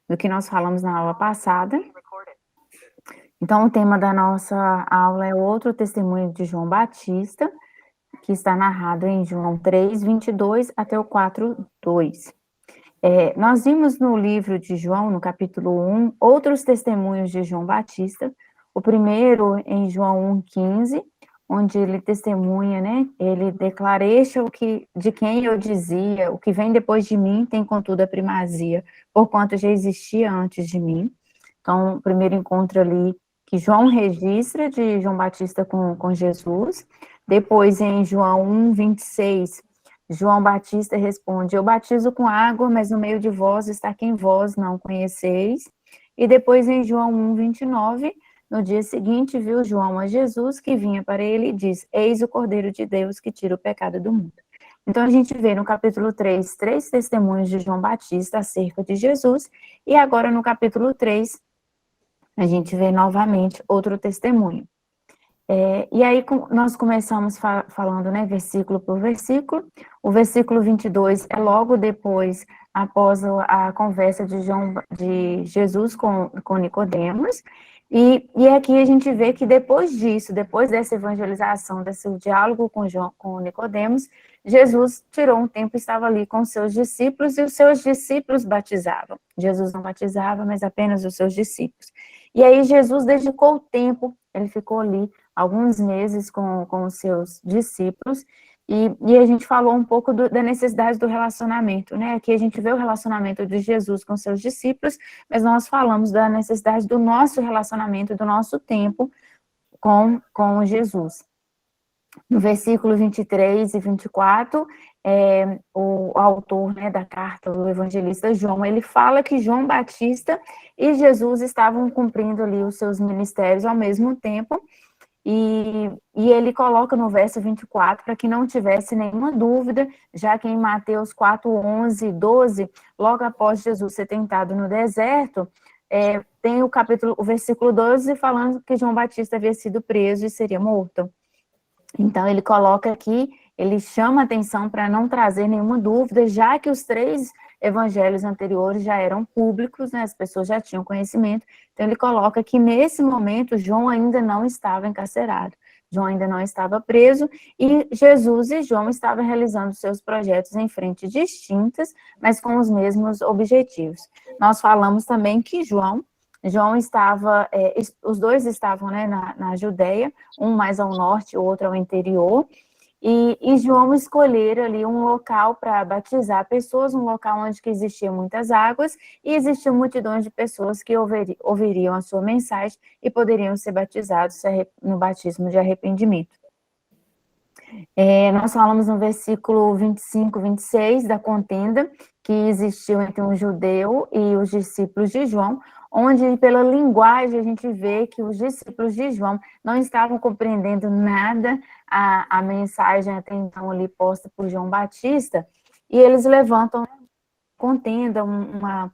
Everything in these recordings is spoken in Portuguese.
do que nós falamos na aula passada. Então, o tema da nossa aula é outro testemunho de João Batista, que está narrado em João 3, 22 até o 4, 2. Nós vimos no livro de João, no capítulo 1, outros testemunhos de João Batista. O primeiro em João 1, 15, onde ele testemunha, né? Ele declara: "Este é o que, de quem eu dizia, o que vem depois de mim tem contudo a primazia, porquanto já existia antes de mim." Então, o primeiro encontro ali que João registra de João Batista com Jesus. Depois, em João 1, 26, João Batista responde: "Eu batizo com água, mas no meio de vós está quem vós não conheceis." E depois, em João 1, 29, no dia seguinte, viu João a Jesus, que vinha para ele, e diz: "Eis o Cordeiro de Deus que tira o pecado do mundo." Então, a gente vê no capítulo 3, 3 testemunhos de João Batista acerca de Jesus, e agora no capítulo 3, a gente vê novamente outro testemunho. E aí nós começamos falando, né, versículo por versículo. O versículo 22 é logo depois, após a conversa de Jesus com Nicodemos, e aqui a gente vê que depois disso, depois dessa evangelização, desse diálogo com Nicodemos, Jesus tirou um tempo e estava ali com os seus discípulos, e os seus discípulos batizavam. Jesus não batizava, mas apenas os seus discípulos. E aí Jesus dedicou o tempo, ele ficou ali alguns meses com os seus discípulos, e a gente falou um pouco da necessidade do relacionamento, né? Aqui a gente vê o relacionamento de Jesus com seus discípulos, mas nós falamos da necessidade do nosso relacionamento, do nosso tempo com Jesus. No versículo 23 e 24, o autor, né, da carta, o evangelista João, ele fala que João Batista e Jesus estavam cumprindo ali os seus ministérios ao mesmo tempo, e ele coloca no verso 24, para que não tivesse nenhuma dúvida, já que em Mateus 4, 11 e 12, logo após Jesus ser tentado no deserto, tem o versículo 12 falando que João Batista havia sido preso e seria morto. Então, ele coloca aqui, ele chama atenção para não trazer nenhuma dúvida, já que os 3 evangelhos anteriores já eram públicos, né, as pessoas já tinham conhecimento. Então, ele coloca que nesse momento João ainda não estava encarcerado, João ainda não estava preso, e Jesus e João estavam realizando seus projetos em frentes distintas, mas com os mesmos objetivos. Nós falamos também que João estava, os dois estavam, né, na Judéia, um mais ao norte, o outro ao interior, e João escolher ali um local para batizar pessoas, um local onde que existiam muitas águas, e existiam multidões de pessoas que ouviriam a sua mensagem e poderiam ser batizados no batismo de arrependimento. Nós falamos no versículo 25, 26, da contenda que existiu entre um judeu e os discípulos de João, onde pela linguagem a gente vê que os discípulos de João não estavam compreendendo nada a mensagem até então ali posta por João Batista, e eles levantam contenda, uma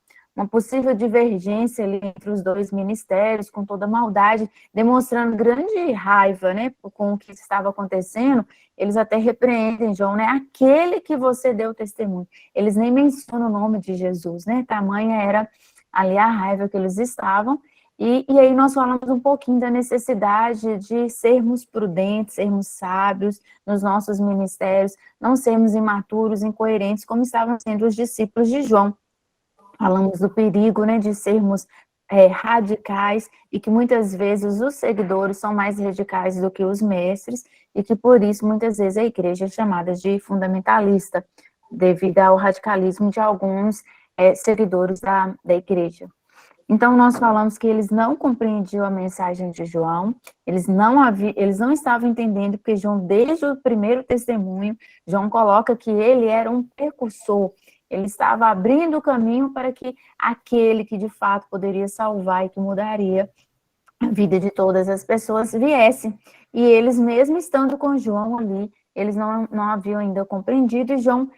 possível divergência ali entre os dois ministérios, com toda maldade, demonstrando grande raiva, né, com o que estava acontecendo. Eles até repreendem João, né, aquele que você deu testemunho. Eles nem mencionam o nome de Jesus, né, tamanha era ali a raiva que eles estavam. E aí nós falamos um pouquinho da necessidade de sermos prudentes, sermos sábios nos nossos ministérios, não sermos imaturos, incoerentes, como estavam sendo os discípulos de João. Falamos do perigo, né, de sermos radicais, e que muitas vezes os seguidores são mais radicais do que os mestres, e que por isso muitas vezes a igreja é chamada de fundamentalista, devido ao radicalismo de alguns seguidores da igreja. Então, nós falamos que eles não compreendiam a mensagem de João, eles não estavam entendendo, porque João, desde o primeiro testemunho, João coloca que ele era um precursor, ele estava abrindo o caminho para que aquele que de fato poderia salvar e que mudaria a vida de todas as pessoas viesse. E eles, mesmo estando com João ali, eles não haviam ainda compreendido, e João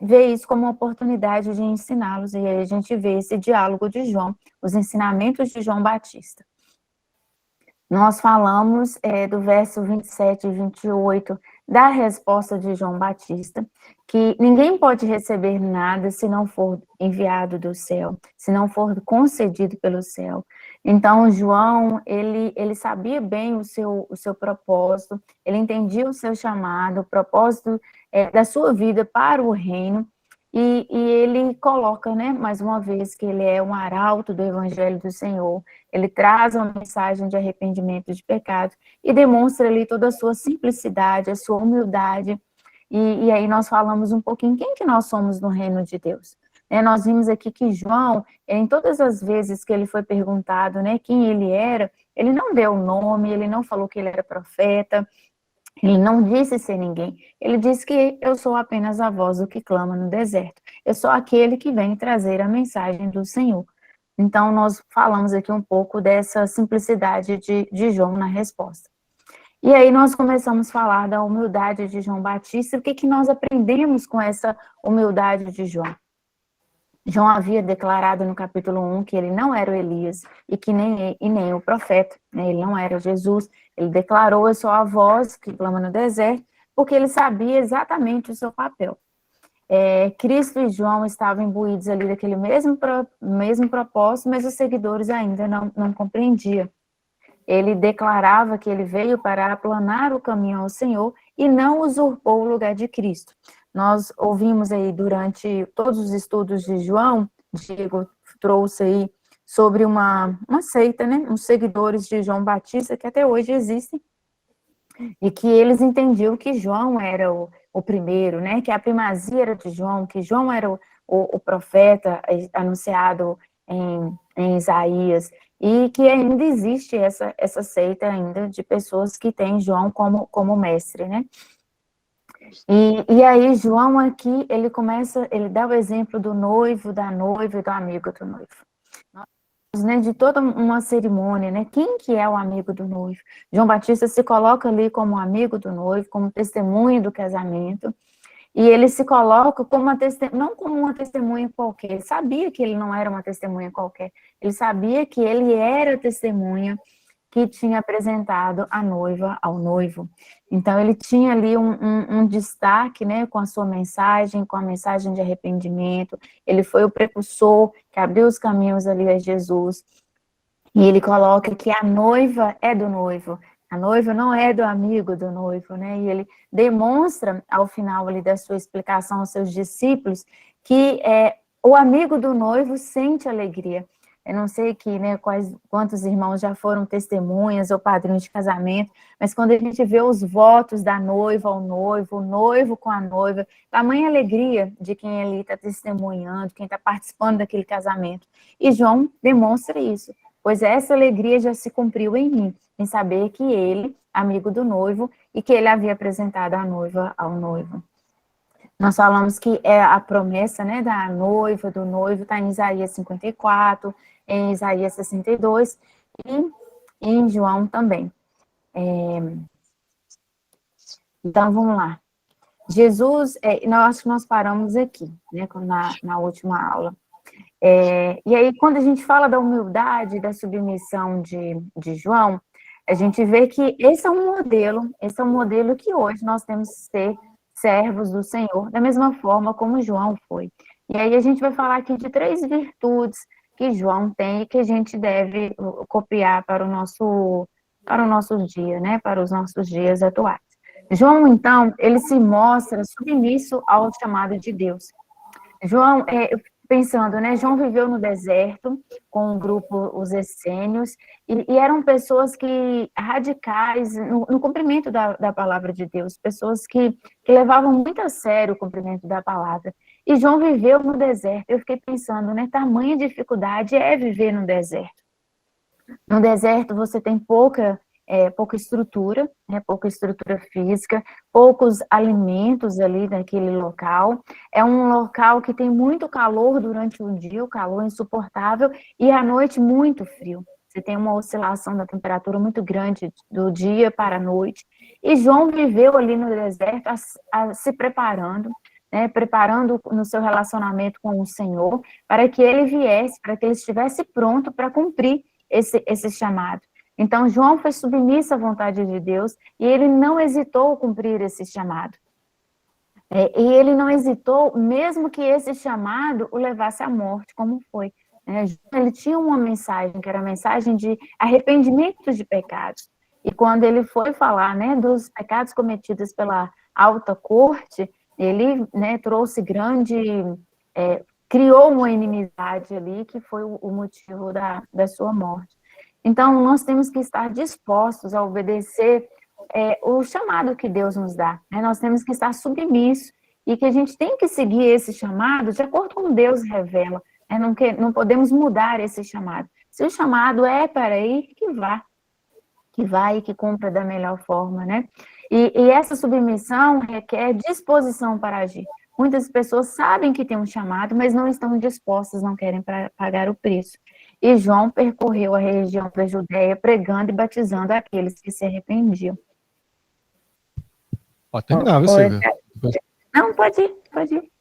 vê isso como uma oportunidade de ensiná-los, e aí a gente vê esse diálogo de João, os ensinamentos de João Batista. Nós falamos do verso 27 e 28 da resposta de João Batista, que ninguém pode receber nada se não for enviado do céu, se não for concedido pelo céu. Então, João, ele sabia bem o seu propósito, ele entendia o seu chamado, o propósito da sua vida para o reino, e ele coloca, né, mais uma vez, que ele é um arauto do evangelho do Senhor, ele traz uma mensagem de arrependimento de pecado e demonstra ali toda a sua simplicidade, a sua humildade, e aí nós falamos um pouquinho quem que nós somos no reino de Deus. Nós vimos aqui que João, em todas as vezes que ele foi perguntado, né, quem ele era, ele não deu o nome, ele não falou que ele era profeta, ele não disse ser ninguém, ele disse que eu sou apenas a voz do que clama no deserto, eu sou aquele que vem trazer a mensagem do Senhor. Então, nós falamos aqui um pouco dessa simplicidade de João na resposta. E aí nós começamos a falar da humildade de João Batista, o que, que nós aprendemos com essa humildade de João? João havia declarado no capítulo 1 que ele não era o Elias e nem o profeta, né? Ele não era Jesus. Ele declarou: eu sou a voz que clama no deserto, porque ele sabia exatamente o seu papel. Cristo e João estavam imbuídos ali daquele mesmo propósito, mas os seguidores ainda não compreendiam. Ele declarava que ele veio para aplanar o caminho ao Senhor e não usurpou o lugar de Cristo. Nós ouvimos aí durante todos os estudos de João, Diego trouxe aí sobre uma seita, né? Os seguidores de João Batista, que até hoje existem, e que eles entendiam que João era o primeiro, né? Que a primazia era de João, que João era o profeta anunciado em Isaías, e que ainda existe essa seita ainda de pessoas que têm João como mestre, né? E aí, João aqui, ele dá o exemplo do noivo, da noiva e do amigo do noivo. Né, de toda uma cerimônia, né? Quem que é o amigo do noivo? João Batista se coloca ali como amigo do noivo, como testemunha do casamento, e ele se coloca como não como uma testemunha qualquer. Ele sabia que ele não era uma testemunha qualquer. Ele sabia que ele era testemunha que tinha apresentado a noiva ao noivo. Então, ele tinha ali um destaque, né, com a sua mensagem, com a mensagem de arrependimento. Ele foi o precursor que abriu os caminhos ali a Jesus. E ele coloca que a noiva é do noivo, a noiva não é do amigo do noivo, né? E ele demonstra, ao final ali da sua explicação aos seus discípulos, que o amigo do noivo sente alegria. Eu não sei que, né, quantos irmãos já foram testemunhas ou padrinhos de casamento, mas quando a gente vê os votos da noiva ao noivo, o noivo com a noiva, tamanha alegria de quem ali está testemunhando, quem está participando daquele casamento. E João demonstra isso, pois essa alegria já se cumpriu em mim, em saber que ele, amigo do noivo, e que ele havia apresentado a noiva ao noivo. Nós falamos que a promessa, né, da noiva, do noivo, está em Isaías 54, em Isaías 62 e em João também. Então, vamos lá. Jesus, acho que nós paramos aqui, né, na última aula. E aí, quando a gente fala da humildade, da submissão de João, a gente vê que esse é um modelo que hoje nós temos que ser servos do Senhor, da mesma forma como João foi. E aí a gente vai falar aqui de 3 virtudes que João tem e que a gente deve copiar para o nosso dia, né, para os nossos dias atuais. João, então, ele se mostra submisso ao chamado de Deus. João, pensando, né? João viveu no deserto com o grupo, os essênios, e eram pessoas radicais no cumprimento da palavra de Deus, pessoas que levavam muito a sério o cumprimento da palavra. E João viveu no deserto. Eu fiquei pensando, né? Tamanha dificuldade é viver no deserto. No deserto você tem pouca estrutura, né, pouca estrutura física, poucos alimentos ali naquele local. É um local que tem muito calor durante o dia, o calor insuportável, e à noite muito frio. Você tem uma oscilação da temperatura muito grande do dia para a noite. E João viveu ali no deserto se preparando, né, preparando no seu relacionamento com o Senhor, para que ele viesse, para que ele estivesse pronto para cumprir esse chamado. Então, João foi submisso à vontade de Deus e ele não hesitou em cumprir esse chamado. E ele não hesitou, mesmo que esse chamado o levasse à morte, como foi. Ele tinha uma mensagem, que era a mensagem de arrependimento de pecados. E quando ele foi falar, né, dos pecados cometidos pela alta corte, ele, né, trouxe criou uma inimizade ali, que foi o motivo da sua morte. Então, nós temos que estar dispostos a obedecer o chamado que Deus nos dá. Né? Nós temos que estar submissos e que a gente tem que seguir esse chamado de acordo com Deus revela. Né? Não podemos mudar esse chamado. Se o chamado é para ir, que vá e que cumpra da melhor forma. Né? E essa submissão requer disposição para agir. Muitas pessoas sabem que tem um chamado, mas não estão dispostas, não querem pagar o preço. E João percorreu a região da Judéia, pregando e batizando aqueles que se arrependiam. Pode terminar, viu, Silvia? Não, pode ir.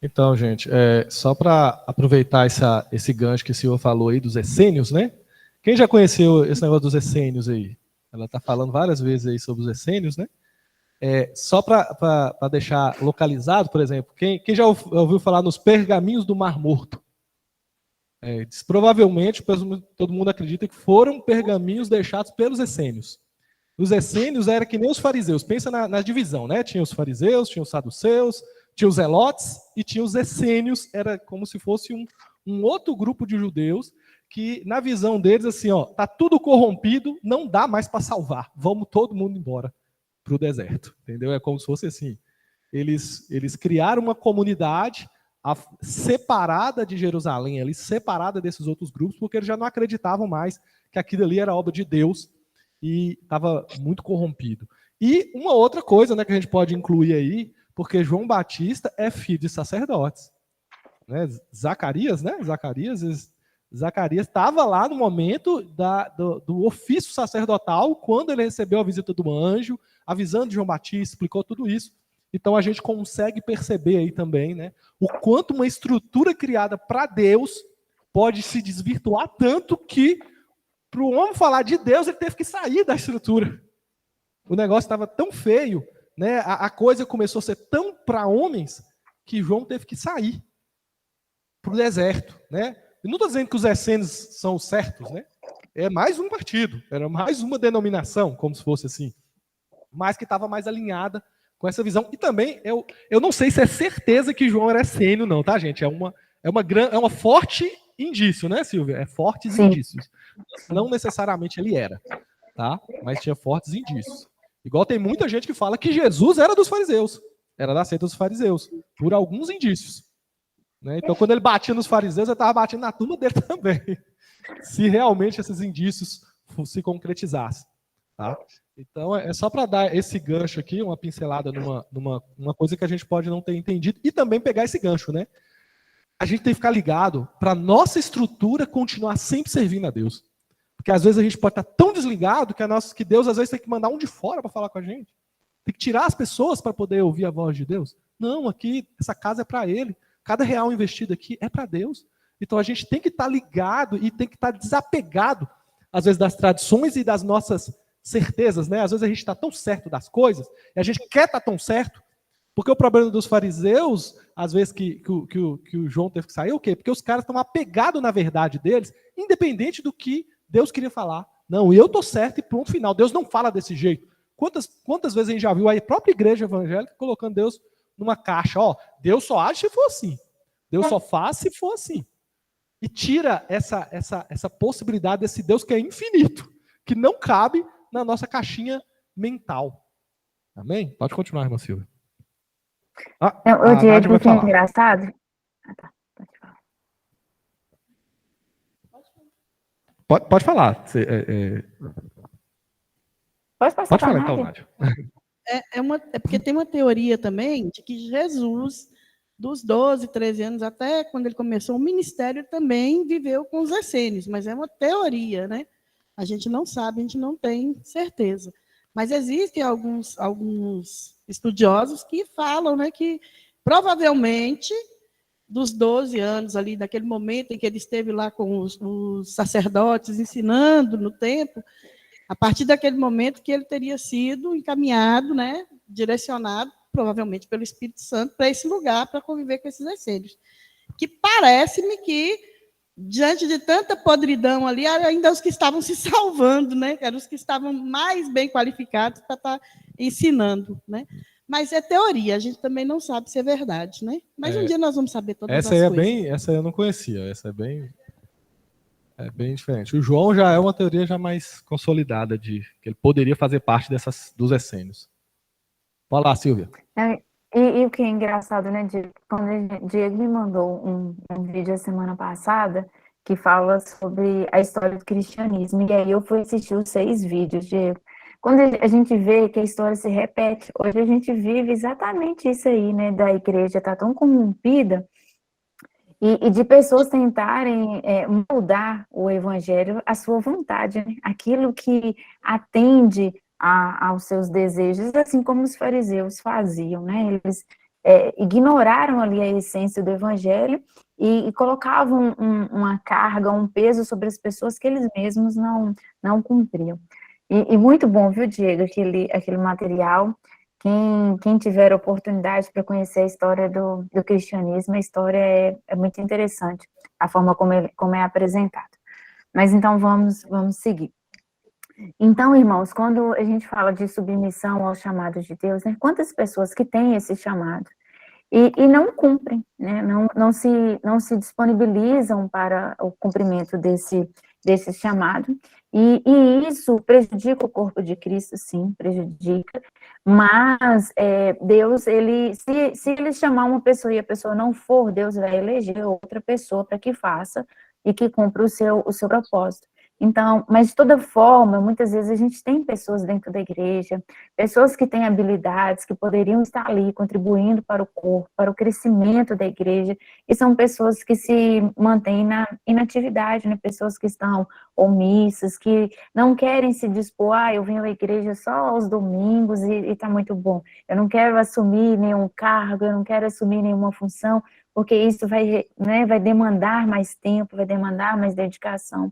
Então, gente, só para aproveitar esse gancho que o senhor falou aí dos essênios, né? Quem já conheceu esse negócio dos essênios aí? Ela está falando várias vezes aí sobre os essênios, né? Só para deixar localizado, por exemplo, quem já ouviu falar nos pergaminhos do Mar Morto? Provavelmente todo mundo acredita que foram pergaminhos deixados pelos essênios. Os essênios eram que nem os fariseus. Pensa na divisão, né? Tinha os fariseus, tinha os saduceus, tinha os zelotes e tinha os essênios. Era como se fosse um outro grupo de judeus que, na visão deles, assim, ó, tá tudo corrompido, não dá mais para salvar. Vamos todo mundo embora para o deserto, entendeu? É como se fosse assim. Eles criaram uma comunidade separada de Jerusalém, ali, separada desses outros grupos, porque eles já não acreditavam mais que aquilo ali era obra de Deus e estava muito corrompido. E uma outra coisa, né, que a gente pode incluir aí, porque João Batista é filho de sacerdotes. Né? Zacarias estava lá no momento do ofício sacerdotal, quando ele recebeu a visita do anjo, avisando de João Batista, explicou tudo isso. Então a gente consegue perceber aí também, né, o quanto uma estrutura criada para Deus pode se desvirtuar tanto que, para o homem falar de Deus, ele teve que sair da estrutura. O negócio estava tão feio, né, a coisa começou a ser tão para homens, que João teve que sair para o deserto. Né? Eu não estou dizendo que os essênios são os certos, né? É mais um partido, era mais uma denominação, como se fosse assim, mas que estava mais alinhada com essa visão. E também, eu não sei se é certeza que João era essênio, não, tá, gente? É uma forte indício, né, Silvia? É fortes Sim. indícios. Não necessariamente ele era, tá? Mas tinha fortes indícios. Igual tem muita gente que fala que Jesus era dos fariseus, era da seita dos fariseus, por alguns indícios. Né? Então, quando ele batia nos fariseus, ele estava batendo na turma dele também, se realmente esses indícios se concretizassem. Tá? Então, é só para dar esse gancho aqui, uma pincelada numa coisa que a gente pode não ter entendido, e também pegar esse gancho, né? A gente tem que ficar ligado para a nossa estrutura continuar sempre servindo a Deus. Porque às vezes a gente pode estar tão desligado que Deus às vezes tem que mandar um de fora para falar com a gente. Tem que tirar as pessoas para poder ouvir a voz de Deus. Não, aqui, essa casa é para Ele. Cada real investido aqui é para Deus. Então a gente tem que estar ligado e tem que estar desapegado, às vezes, das tradições e das nossas certezas, né? Às vezes a gente está tão certo das coisas, e a gente quer estar tão certo, porque o problema dos fariseus, às vezes que o João teve que sair, o quê? Porque os caras estão apegados na verdade deles, independente do que Deus queria falar. Não, eu estou certo e ponto final. Deus não fala desse jeito. Quantas vezes a gente já viu a própria igreja evangélica colocando Deus numa caixa? Ó, Deus só age se for assim. Deus só faz se for assim. E tira essa possibilidade desse Deus que é infinito, que não cabe na nossa caixinha mental. Amém? Pode continuar, irmã Silvia. O Diego, que é engraçado. Tá. Pode falar. Pode passar. Pode falar, então, Nádia. É porque tem uma teoria também de que Jesus, dos 12, 13 anos, até quando ele começou o ministério, também viveu com os essênios, mas é uma teoria, né? A gente não sabe, a gente não tem certeza. Mas existem alguns estudiosos que falam, né, que provavelmente dos 12 anos ali, daquele momento em que ele esteve lá com os sacerdotes ensinando no templo, a partir daquele momento que ele teria sido encaminhado, né, direcionado, provavelmente pelo Espírito Santo, para esse lugar, para conviver com esses essênios. Que parece-me que, diante de tanta podridão ali, ainda os que estavam se salvando, né, eram os que estavam mais bem qualificados para estar ensinando, né? Mas é teoria, a gente também não sabe se é verdade, né? Mas um dia nós vamos saber todas as coisas. Essa eu não conhecia, essa é bem diferente. O João já é uma teoria já mais consolidada de que ele poderia fazer parte dos essênios. Fala lá, Silvia. E o que é engraçado, né, Diego? Quando o Diego me mandou um vídeo a semana passada que fala sobre a história do cristianismo, e aí eu fui assistir os 6 vídeos, Diego. Quando a gente vê que a história se repete, hoje a gente vive exatamente isso aí, né, da igreja tá tão corrompida, e de pessoas tentarem mudar o evangelho à sua vontade, né? Aquilo que atende aos seus desejos, assim como os fariseus faziam, né? Eles ignoraram ali a essência do evangelho e colocavam uma carga, um peso sobre as pessoas que eles mesmos não cumpriam. E muito bom, viu, Diego, aquele material. Quem tiver oportunidade para conhecer a história do cristianismo, a história é muito interessante, a forma como é apresentado. Mas então vamos seguir. Então, irmãos, quando a gente fala de submissão aos chamados de Deus, né, quantas pessoas que têm esse chamado e não cumprem, né, não se disponibilizam para o cumprimento desse chamado, e isso prejudica o corpo de Cristo, sim, prejudica, mas Deus, se ele chamar uma pessoa e a pessoa não for, Deus vai eleger outra pessoa para que faça e que cumpra o seu propósito. Então, mas de toda forma, muitas vezes a gente tem pessoas dentro da igreja, pessoas que têm habilidades, que poderiam estar ali contribuindo para o corpo, para o crescimento da igreja, e são pessoas que se mantêm na inatividade, né? Pessoas que estão omissas, que não querem se dispor, eu venho à igreja só aos domingos e está muito bom. Eu não quero assumir nenhum cargo, eu não quero assumir nenhuma função, porque isso vai demandar mais tempo, vai demandar mais dedicação.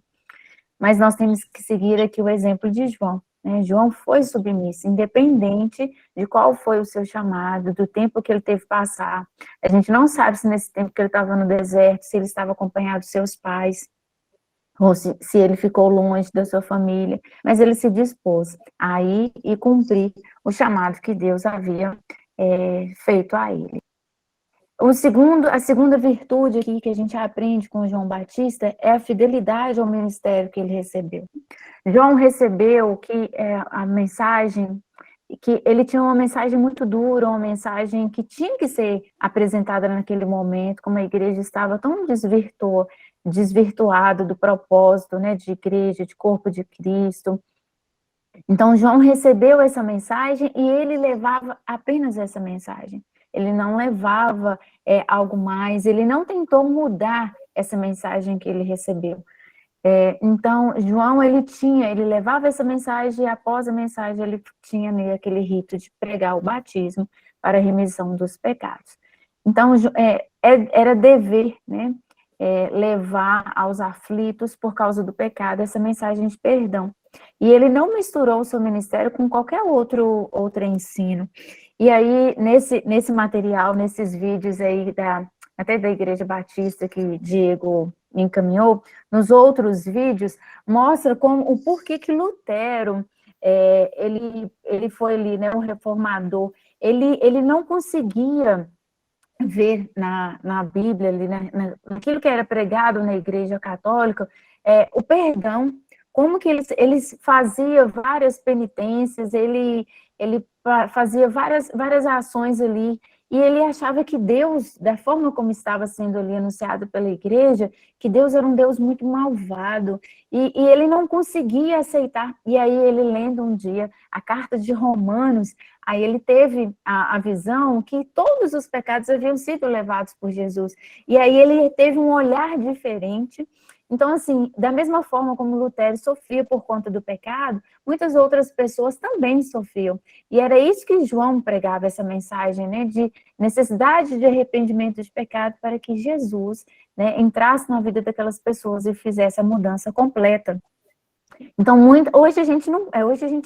Mas nós temos que seguir aqui o exemplo de João, né? João foi submisso, independente de qual foi o seu chamado, do tempo que ele teve que passar. A gente não sabe se nesse tempo que ele estava no deserto, se ele estava acompanhado dos seus pais, ou se ele ficou longe da sua família, mas ele se dispôs a ir e cumprir o chamado que Deus havia feito a ele. A segunda virtude aqui que a gente aprende com João Batista é a fidelidade ao ministério que ele recebeu. João recebeu a mensagem, que ele tinha uma mensagem muito dura, uma mensagem que tinha que ser apresentada naquele momento, como a igreja estava tão desvirtuada do propósito, né, de igreja, de corpo de Cristo. Então, João recebeu essa mensagem e ele levava apenas essa mensagem. Ele não levava algo mais, ele não tentou mudar essa mensagem que ele recebeu. Então, João, ele levava essa mensagem e após a mensagem ele tinha aquele rito de pregar o batismo para a remissão dos pecados. Então, era dever, né, levar aos aflitos por causa do pecado essa mensagem de perdão. E ele não misturou o seu ministério com qualquer outro ensino. E aí, nesse material, nesses vídeos aí, até da Igreja Batista que Diego me encaminhou, nos outros vídeos, mostra o porquê que Lutero, ele foi ali, né, um reformador, ele não conseguia ver na Bíblia, ali, naquilo que era pregado na Igreja Católica, o perdão, como que eles faziam várias penitências, ele fazia várias ações ali, e ele achava que Deus, da forma como estava sendo ali anunciado pela igreja, que Deus era um Deus muito malvado, e ele não conseguia aceitar. E aí ele lendo um dia a carta de Romanos, Aí ele teve a visão que todos os pecados haviam sido levados por Jesus. E aí ele teve um olhar diferente. Então, assim, da mesma forma como Lutero sofria por conta do pecado, muitas outras pessoas também sofriam. E era isso que João pregava, essa mensagem, né, de necessidade de arrependimento de pecado para que Jesus, né, entrasse na vida daquelas pessoas e fizesse a mudança completa. Então, hoje a gente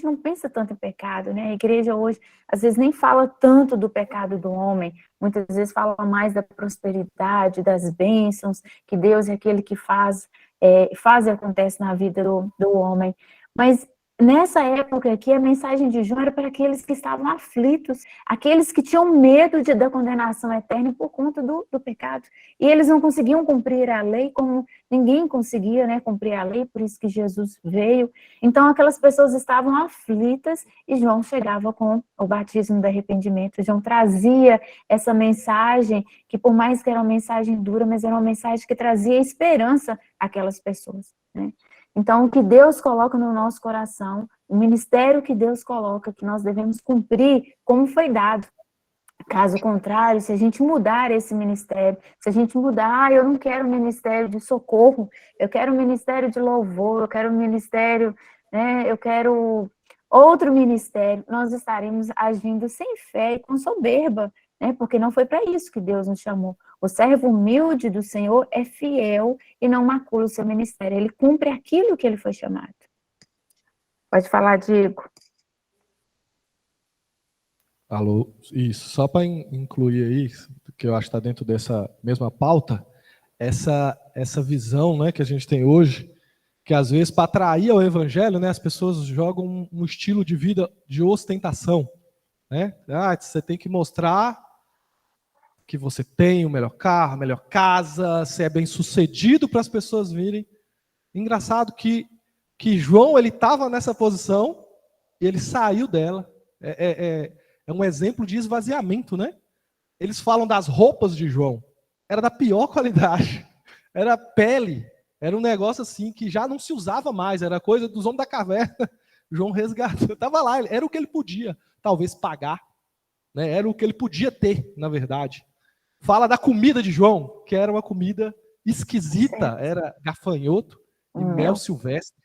não pensa tanto em pecado, né? A igreja hoje, às vezes, nem fala tanto do pecado do homem, muitas vezes fala mais da prosperidade, das bênçãos, que Deus é aquele que faz e acontece na vida do homem. Mas nessa época aqui, a mensagem de João era para aqueles que estavam aflitos, aqueles que tinham medo da condenação eterna por conta do pecado. E eles não conseguiam cumprir a lei como ninguém conseguia, né, cumprir a lei, por isso que Jesus veio. Então, aquelas pessoas estavam aflitas e João chegava com o batismo do arrependimento. João trazia essa mensagem, que por mais que era uma mensagem dura, mas era uma mensagem que trazia esperança àquelas pessoas, né? Então, o que Deus coloca no nosso coração, o ministério que Deus coloca, que nós devemos cumprir como foi dado. Caso contrário, se a gente mudar esse ministério, se a gente mudar, eu não quero um ministério de socorro, eu quero um ministério de louvor, eu quero um ministério, né, eu quero outro ministério, nós estaremos agindo sem fé e com soberba, né, porque não foi para isso que Deus nos chamou. O servo humilde do Senhor é fiel e não macula o seu ministério, ele cumpre aquilo que ele foi chamado. Pode falar, Diego. Alô, isso. Só para incluir aí, que eu acho que está dentro dessa mesma pauta, essa visão, né, que a gente tem hoje, que às vezes para atrair ao evangelho, né, as pessoas jogam um estilo de vida de ostentação, né? Você tem que mostrar que você tem o melhor carro, a melhor casa, você é bem sucedido para as pessoas virem. Engraçado que João ele estava nessa posição e ele saiu dela. É um exemplo de esvaziamento, né? Eles falam das roupas de João. Era da pior qualidade. Era pele. Era um negócio assim que já não se usava mais. Era coisa dos homens da caverna. João resgatou. Estava lá. Era o que ele podia, talvez, pagar. Né? Era o que ele podia ter, na verdade. Fala da comida de João, que era uma comida esquisita. Era gafanhoto e mel silvestre.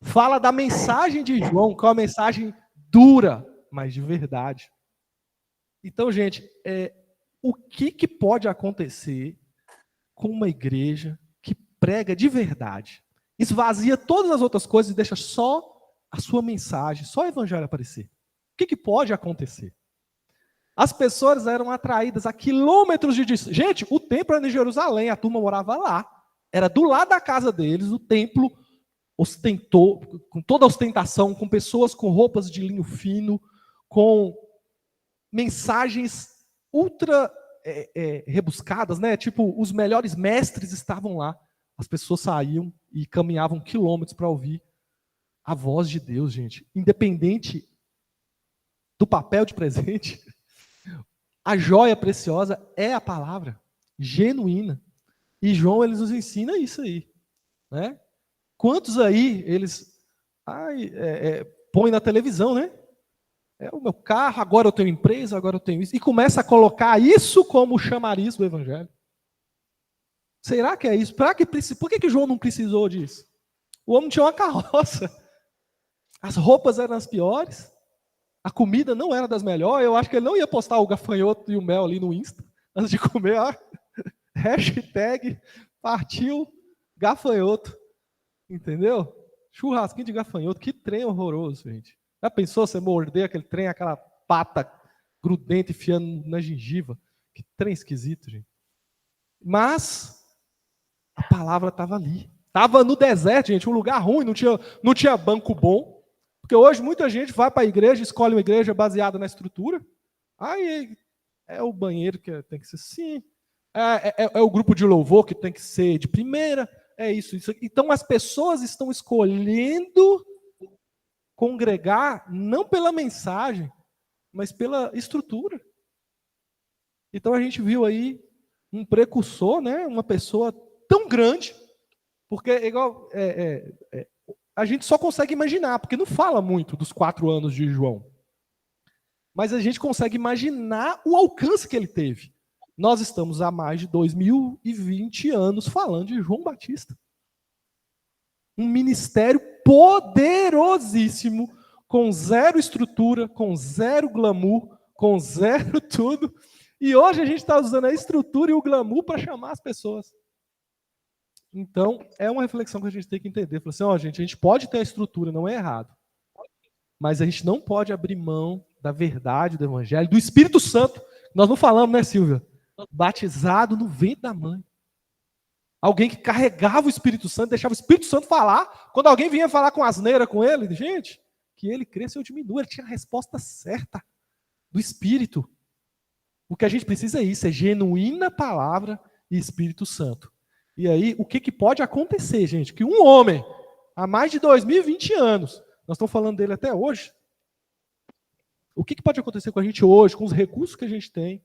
Fala da mensagem de João, que é uma mensagem dura, mas de verdade. Então, gente, o que pode acontecer com uma igreja que prega de verdade, esvazia todas as outras coisas e deixa só a sua mensagem, só o evangelho aparecer? O que pode acontecer? As pessoas eram atraídas a quilômetros de distância. Gente, o templo era em Jerusalém, a turma morava lá. Era do lado da casa deles, o templo ostentou, com toda a ostentação, com pessoas com roupas de linho fino, com mensagens ultra rebuscadas, né? Tipo, os melhores mestres estavam lá. As pessoas saíam e caminhavam quilômetros para ouvir a voz de Deus, gente. Independente do papel de presente, a joia preciosa é a palavra, genuína. E João, ele nos ensina isso aí, né? Quantos aí eles põem na televisão, né? É o meu carro, agora eu tenho empresa, agora eu tenho isso. E começa a colocar isso como chamariz do evangelho. Será que é isso? Por que João não precisou disso? O homem tinha uma carroça. As roupas eram as piores. A comida não era das melhores. Eu acho que ele não ia postar o gafanhoto e o mel ali no Insta antes de comer. Hashtag partiu gafanhoto. Entendeu? Churrasquinho de gafanhoto. Que trem horroroso, gente. Já pensou você morder aquele trem, aquela pata grudenta enfiando na gengiva? Que trem esquisito, gente. Mas a palavra estava ali. Estava no deserto, gente, um lugar ruim, não tinha banco bom. Porque hoje muita gente vai para a igreja, escolhe uma igreja baseada na estrutura. Aí é o banheiro que tem que ser assim. É o grupo de louvor que tem que ser de primeira. É isso. Então as pessoas estão escolhendo congregar não pela mensagem, mas pela estrutura. Então a gente viu aí um precursor, né? Uma pessoa tão grande, porque igual a gente só consegue imaginar, porque não fala muito dos 4 anos de João. mas a gente consegue imaginar o alcance que ele teve. Nós estamos há mais de 2020 anos falando de João Batista. Um ministério poderosíssimo, com zero estrutura, com zero glamour, com zero tudo. E hoje a gente está usando a estrutura e o glamour para chamar as pessoas. Então, é uma reflexão que a gente tem que entender. Falar assim, ó, gente, a gente pode ter a estrutura, não é errado. Mas a gente não pode abrir mão da verdade do Evangelho, do Espírito Santo. Nós não falamos, né, Silvia? Batizado no ventre da mãe. Alguém que carregava o Espírito Santo, deixava o Espírito Santo falar. Quando alguém vinha falar com asneira com ele, gente, que ele cresça ou diminua. Ele tinha a resposta certa do Espírito. O que a gente precisa é isso, é genuína palavra e Espírito Santo. E aí, o que pode acontecer, gente? Que um homem, há mais de 2020 anos, nós estamos falando dele até hoje, o que pode acontecer com a gente hoje, com os recursos que a gente tem,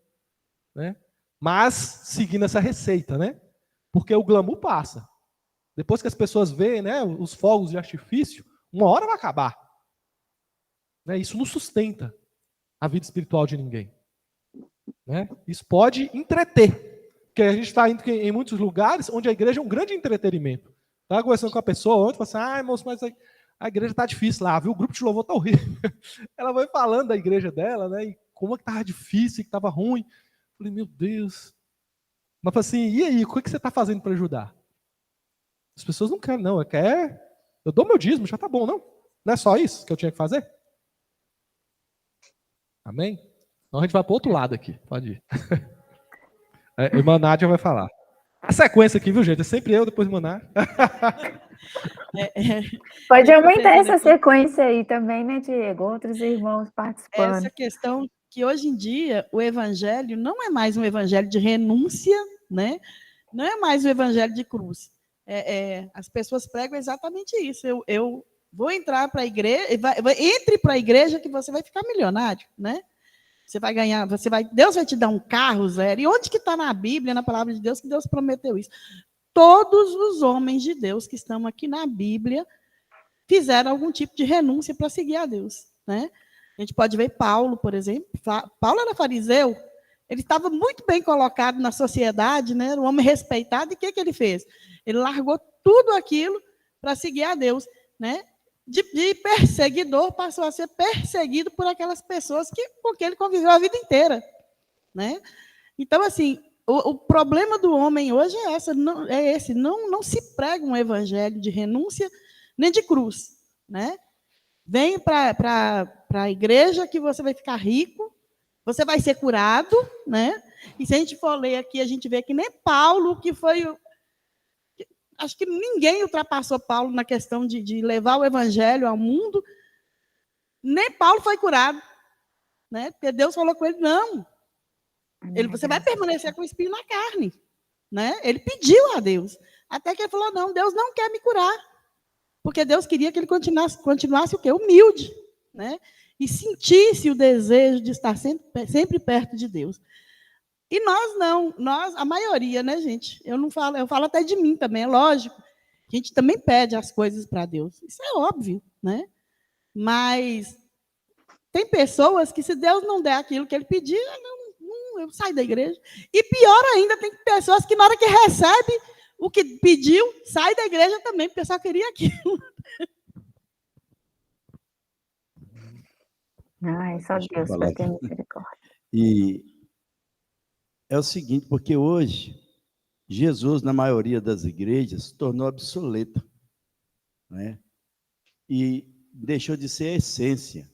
né? Mas seguindo essa receita, né? Porque o glamour passa. Depois que as pessoas veem, né, os fogos de artifício, uma hora vai acabar. Né? Isso não sustenta a vida espiritual de ninguém. Né? Isso pode entreter. Porque a gente está indo em muitos lugares onde a igreja é um grande entretenimento. Estava conversando com a pessoa ontem, falei assim, moço, mas a igreja está difícil lá, viu? O grupo de louvor está horrível. Ela foi falando da igreja dela, né? E como é que estava difícil, que estava ruim. Falei, meu Deus. Mas falei assim, e aí, o que você está fazendo para ajudar? As pessoas não querem, não. Eu dou meu dízimo, já está bom, não? Não é só isso que eu tinha que fazer? Amém? Então a gente vai para o outro lado aqui. Pode ir. A irmã Nádia vai falar. A sequência aqui, viu, gente? É sempre eu, depois a irmã Nádia. Pode aumentar essa sequência aí também, né, Diego? Outros irmãos participando. Essa questão que hoje em dia o evangelho não é mais um evangelho de renúncia, né? Não é mais um evangelho de cruz. As pessoas pregam exatamente isso. Eu vou entrar para a igreja, entre para a igreja que você vai ficar milionário, né? Você vai ganhar, Deus vai te dar um carro zero. E onde que está na Bíblia, na palavra de Deus, que Deus prometeu isso? Todos os homens de Deus que estão aqui na Bíblia fizeram algum tipo de renúncia para seguir a Deus, né? A gente pode ver Paulo, por exemplo. Paulo era fariseu, ele estava muito bem colocado na sociedade, né? Era um homem respeitado, e o que ele fez? Ele largou tudo aquilo para seguir a Deus, né? De perseguidor, passou a ser perseguido por aquelas pessoas com quem ele conviveu a vida inteira, né? Então, assim, o problema do homem hoje é esse, não se prega um evangelho de renúncia nem de cruz, né? Vem para a igreja que você vai ficar rico, você vai ser curado, né? E se a gente for ler aqui, a gente vê que nem Paulo, que foi... Acho que ninguém ultrapassou Paulo na questão de levar o evangelho ao mundo. Nem Paulo foi curado, né? Porque Deus falou com ele, não. Você vai permanecer com o espinho na carne, né? Ele pediu a Deus. Até que ele falou, não, Deus não quer me curar. Porque Deus queria que ele continuasse o quê? Humilde, né? E sentisse o desejo de estar sempre perto de Deus. E nós não, a maioria, né, gente? Eu falo até de mim também, é lógico. A gente também pede as coisas para Deus. Isso é óbvio, né? Mas tem pessoas que, se Deus não der aquilo que ele pedir, eu saio da igreja. E pior ainda, tem pessoas que, na hora que recebe o que pediu, sai da igreja também, porque só queria aquilo. Ai, só Deus vai ter misericórdia. E é o seguinte, porque hoje, Jesus, na maioria das igrejas, se tornou obsoleto, né? E deixou de ser a essência.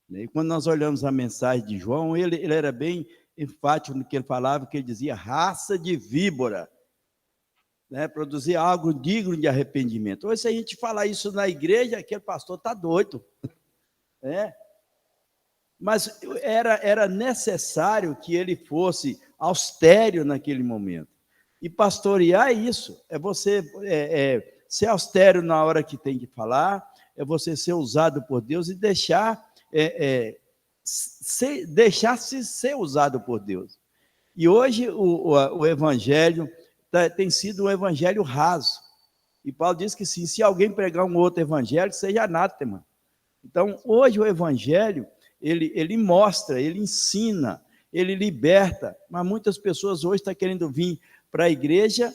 E quando nós olhamos a mensagem de João, ele era bem enfático no que ele falava, que ele dizia, raça de víbora, né? Produzir algo digno de arrependimento. Hoje, se a gente falar isso na igreja, aquele pastor está doido, né? Mas era necessário que ele fosse austero naquele momento. E pastorear é isso, é você ser austero na hora que tem que falar, é você ser usado por Deus e deixar-se ser usado por Deus. E hoje o evangelho tem sido um evangelho raso. E Paulo diz que sim, se alguém pregar um outro evangelho, seja anátema. Então, hoje o evangelho, ele mostra, ele ensina, ele liberta, mas muitas pessoas hoje estão querendo vir para a igreja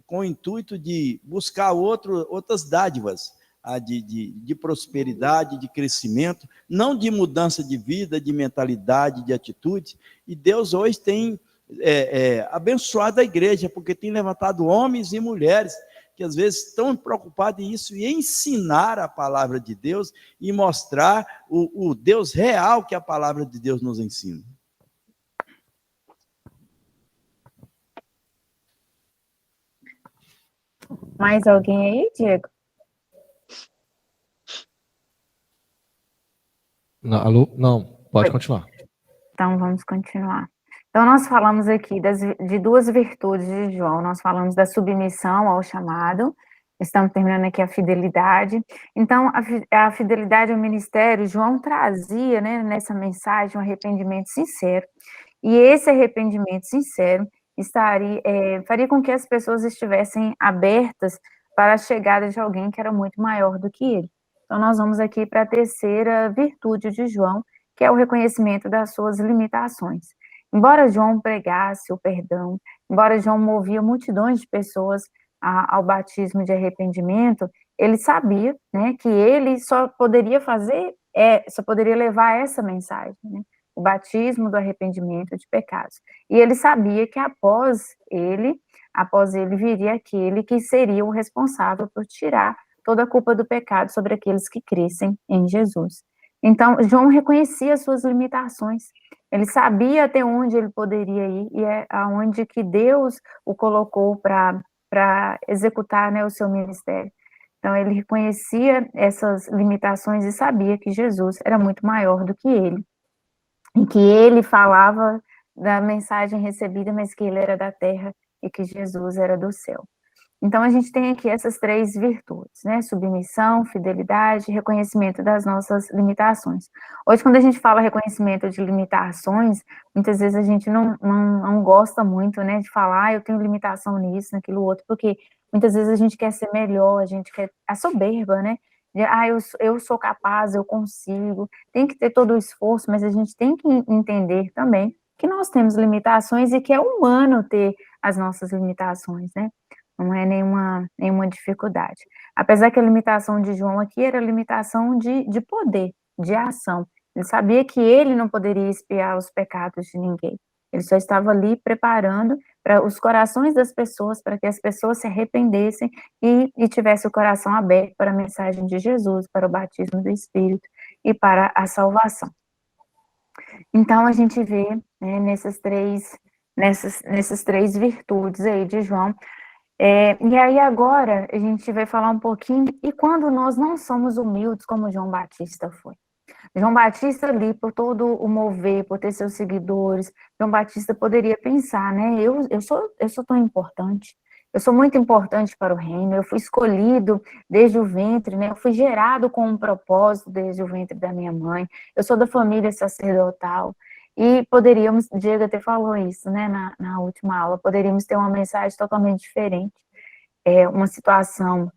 com o intuito de buscar outras dádivas, de prosperidade, de crescimento, não de mudança de vida, de mentalidade, de atitude. E Deus hoje tem abençoado a igreja, porque tem levantado homens e mulheres que às vezes estão preocupados em isso, e ensinar a palavra de Deus e mostrar o Deus real que a palavra de Deus nos ensina. Mais alguém aí, Diego? Não, alô? Não, pode continuar. Então, vamos continuar. Então, nós falamos aqui de duas virtudes de João. Nós falamos da submissão ao chamado, estamos terminando aqui a fidelidade. Então, a fidelidade ao ministério, João trazia, né, nessa mensagem, um arrependimento sincero. E esse arrependimento sincero faria com que as pessoas estivessem abertas para a chegada de alguém que era muito maior do que ele. Então, nós vamos aqui para a terceira virtude de João, que é o reconhecimento das suas limitações. Embora João pregasse o perdão, embora João movia multidões de pessoas ao batismo de arrependimento, ele sabia, né, que ele só poderia levar essa mensagem, né, o batismo do arrependimento de pecados. E ele sabia que após ele viria aquele que seria o responsável por tirar toda a culpa do pecado sobre aqueles que crescem em Jesus. Então, João reconhecia as suas limitações, ele sabia até onde ele poderia ir, e é aonde que Deus o colocou para executar, né, o seu ministério. Então, ele reconhecia essas limitações e sabia que Jesus era muito maior do que ele, e que ele falava da mensagem recebida, mas que ele era da terra e que Jesus era do céu. Então, a gente tem aqui essas três virtudes, né? Submissão, fidelidade, reconhecimento das nossas limitações. Hoje, quando a gente fala reconhecimento de limitações, muitas vezes a gente não gosta muito, né, de falar, eu tenho limitação nisso, naquilo outro, porque muitas vezes a gente quer ser melhor, a gente quer a soberba, né? Eu sou capaz, eu consigo, tem que ter todo o esforço, mas a gente tem que entender também que nós temos limitações e que é humano ter as nossas limitações, né? Não é nenhuma dificuldade. Apesar que a limitação de João aqui era a limitação de poder, de ação. Ele sabia que ele não poderia expiar os pecados de ninguém. Ele só estava ali preparando para os corações das pessoas, para que as pessoas se arrependessem e tivessem o coração aberto para a mensagem de Jesus, para o batismo do Espírito e para a salvação. Então, a gente vê, né, nessas três virtudes aí de João. E aí agora a gente vai falar um pouquinho, e quando nós não somos humildes como João Batista foi. João Batista ali, por todo o mover, por ter seus seguidores, João Batista poderia pensar, né, eu sou tão importante, eu sou muito importante para o reino, eu fui escolhido desde o ventre, né, eu fui gerado com um propósito desde o ventre da minha mãe, eu sou da família sacerdotal. E poderíamos, Diego até falou isso, né, na última aula, poderíamos ter uma mensagem totalmente diferente,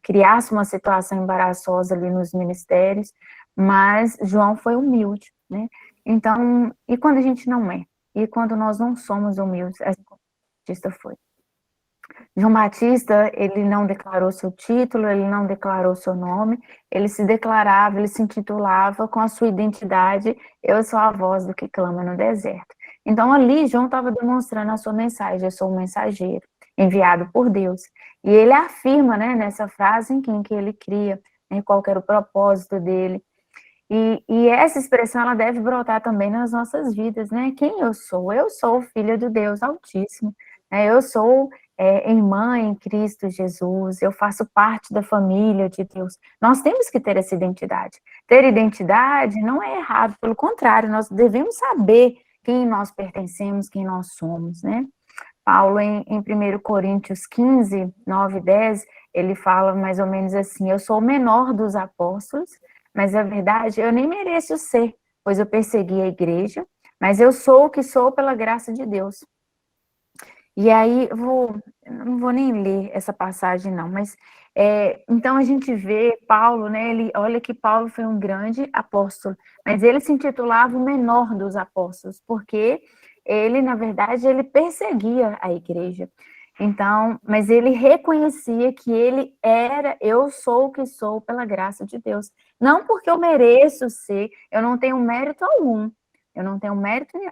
criasse uma situação embaraçosa ali nos ministérios, mas João foi humilde, né? Então, e quando a gente não é? E quando nós não somos humildes, assim como Batista foi. João Batista, ele não declarou seu título, ele não declarou seu nome, ele se declarava, ele se intitulava com a sua identidade, eu sou a voz do que clama no deserto. Então ali João estava demonstrando a sua mensagem, eu sou um mensageiro, enviado por Deus. E ele afirma, né, nessa frase em quem que ele cria, né, qual que era o propósito dele. E essa expressão, ela deve brotar também nas nossas vidas, né? Quem eu sou? Eu sou filha do Deus Altíssimo, né? Eu sou irmã em Cristo Jesus, eu faço parte da família de Deus. Nós temos que ter essa identidade. Ter identidade não é errado, pelo contrário, nós devemos saber quem nós pertencemos, quem nós somos, né? Paulo, em 1 Coríntios 15, 9 e 10, ele fala mais ou menos assim, eu sou o menor dos apóstolos, mas a verdade, eu nem mereço ser, pois eu persegui a igreja, mas eu sou o que sou pela graça de Deus. E aí, não vou nem ler essa passagem, não, mas então a gente vê Paulo, né? Olha que Paulo foi um grande apóstolo, mas ele se intitulava o menor dos apóstolos, porque ele, na verdade, ele perseguia a igreja. Então, mas ele reconhecia que eu sou o que sou pela graça de Deus. Não porque eu mereço ser, eu não tenho mérito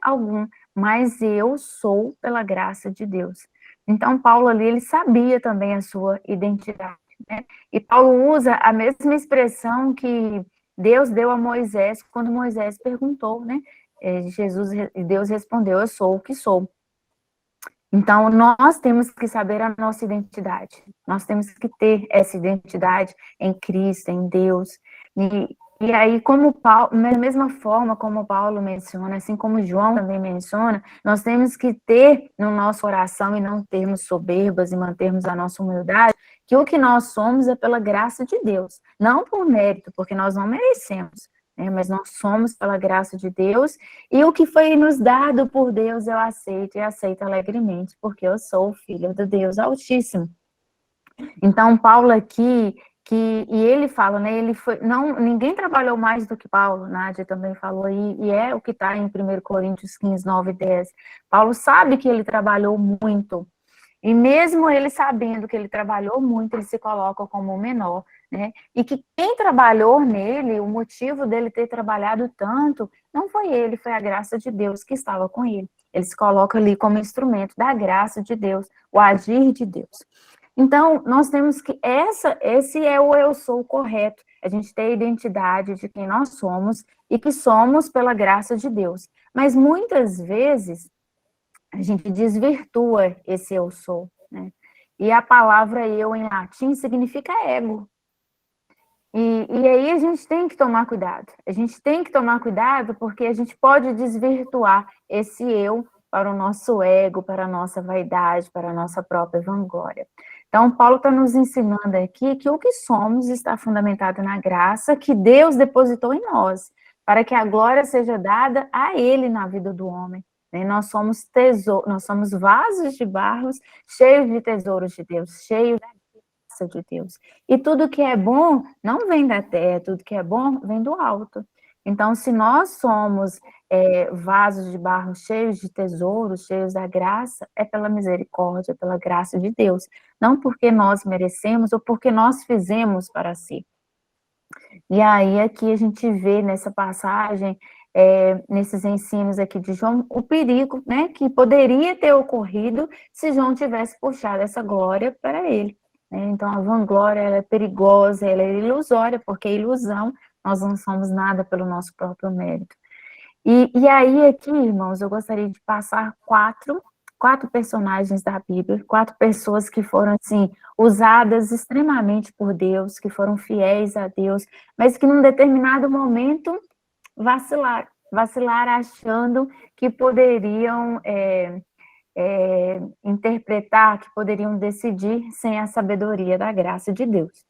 algum, mas eu sou pela graça de Deus. Então, Paulo ali, ele sabia também a sua identidade, né? E Paulo usa a mesma expressão que Deus deu a Moisés, quando Moisés perguntou, né? Deus respondeu, eu sou o que sou. Então, nós temos que saber a nossa identidade. Nós temos que ter essa identidade em Cristo, em Deus. E aí, da mesma forma como Paulo menciona, assim como João também menciona, nós temos que ter no nosso coração e não termos soberbas e mantermos a nossa humildade, que o que nós somos é pela graça de Deus, não por mérito, porque nós não merecemos, né? Mas nós somos pela graça de Deus, e o que foi nos dado por Deus eu aceito e aceito alegremente, porque eu sou filho do Deus Altíssimo. Então, Paulo aqui, e ele fala, né, ninguém trabalhou mais do que Paulo, Nádia também falou, e é o que está em 1 Coríntios 15, 9 e 10. Paulo sabe que ele trabalhou muito, e mesmo ele sabendo que ele trabalhou muito, ele se coloca como o menor, né? E que quem trabalhou nele, o motivo dele ter trabalhado tanto, não foi ele, foi a graça de Deus que estava com ele. Ele se coloca ali como instrumento da graça de Deus, o agir de Deus. Então, nós temos que, esse é o eu sou correto, a gente ter a identidade de quem nós somos e que somos pela graça de Deus. Mas muitas vezes, a gente desvirtua esse eu sou, né? E a palavra eu em latim significa ego. E aí a gente tem que tomar cuidado. A gente tem que tomar cuidado porque a gente pode desvirtuar esse eu para o nosso ego, para a nossa vaidade, para a nossa própria vanglória. Então, Paulo está nos ensinando aqui que o que somos está fundamentado na graça que Deus depositou em nós, para que a glória seja dada a Ele na vida do homem. Nós somos vasos de barro cheios de tesouros de Deus, cheios da graça de Deus. E tudo que é bom não vem da terra, tudo que é bom vem do alto. Então, se nós somos vasos de barro cheios de tesouros, cheios da graça, é pela misericórdia, pela graça de Deus. Não porque nós merecemos ou porque nós fizemos para si. E aí, aqui a gente vê nessa passagem, nesses ensinos aqui de João, o perigo, né, que poderia ter ocorrido se João tivesse puxado essa glória para ele. Né? Então, a vanglória ela é perigosa, ela é ilusória, porque ilusão, nós não somos nada pelo nosso próprio mérito. E aí, aqui, irmãos, eu gostaria de passar quatro personagens da Bíblia, 4 pessoas que foram, assim, usadas extremamente por Deus, que foram fiéis a Deus, mas que num determinado momento vacilaram achando que poderiam interpretar, que poderiam decidir sem a sabedoria da graça de Deus.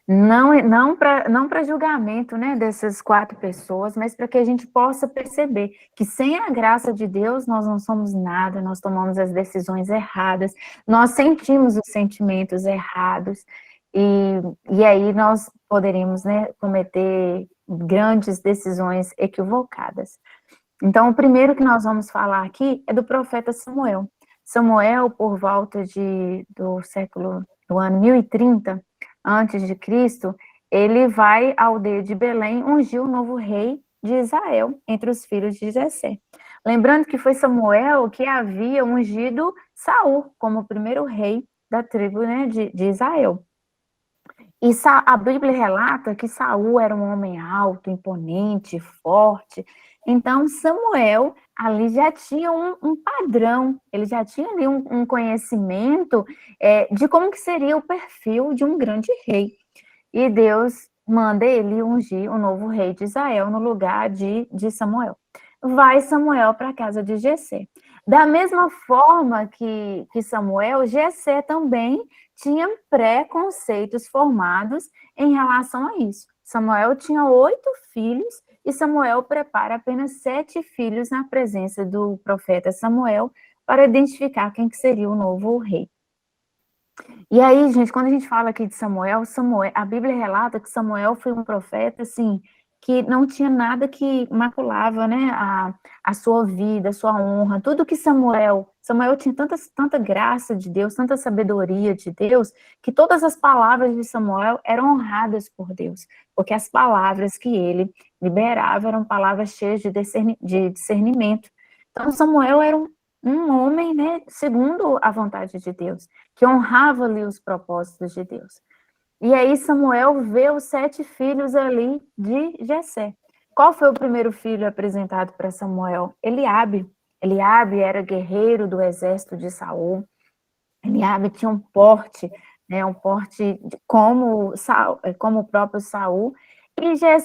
Não para julgamento, né, dessas 4 pessoas, mas para que a gente possa perceber que sem a graça de Deus nós não somos nada, nós tomamos as decisões erradas, nós sentimos os sentimentos errados, e aí nós poderíamos, né, cometer grandes decisões equivocadas. Então, o primeiro que nós vamos falar aqui é do profeta Samuel. Samuel, por volta do ano 1030, antes de Cristo, ele vai à aldeia de Belém ungir o novo rei de Israel entre os filhos de Jessé. Lembrando que foi Samuel que havia ungido Saul como o primeiro rei da tribo, né, de Israel. E a Bíblia relata que Saul era um homem alto, imponente, forte. Então, Samuel ali já tinha um padrão, ele já tinha ali um conhecimento de como que seria o perfil de um grande rei. E Deus manda ele ungir o novo rei de Israel no lugar de Samuel. Vai Samuel para a casa de Jessé. Da mesma forma que Samuel, Jessé também tinha preconceitos formados em relação a isso. Samuel tinha 8 filhos e Samuel prepara apenas 7 filhos na presença do profeta Samuel para identificar quem que seria o novo rei. E aí, gente, quando a gente fala aqui de Samuel, a Bíblia relata que Samuel foi um profeta, assim, que não tinha nada que maculava, né, a sua vida, a sua honra, tudo que Samuel tinha tanta graça de Deus, tanta sabedoria de Deus, que todas as palavras de Samuel eram honradas por Deus, porque as palavras que ele liberava eram palavras cheias de discernimento. Então, Samuel era um homem, né, segundo a vontade de Deus, que honrava ali os propósitos de Deus. E aí Samuel vê os 7 filhos ali de Jessé. Qual foi o primeiro filho apresentado para Samuel? Eliabe. Eliabe era guerreiro do exército de Saul. Eliabe tinha um porte, né, como o próprio Saul. E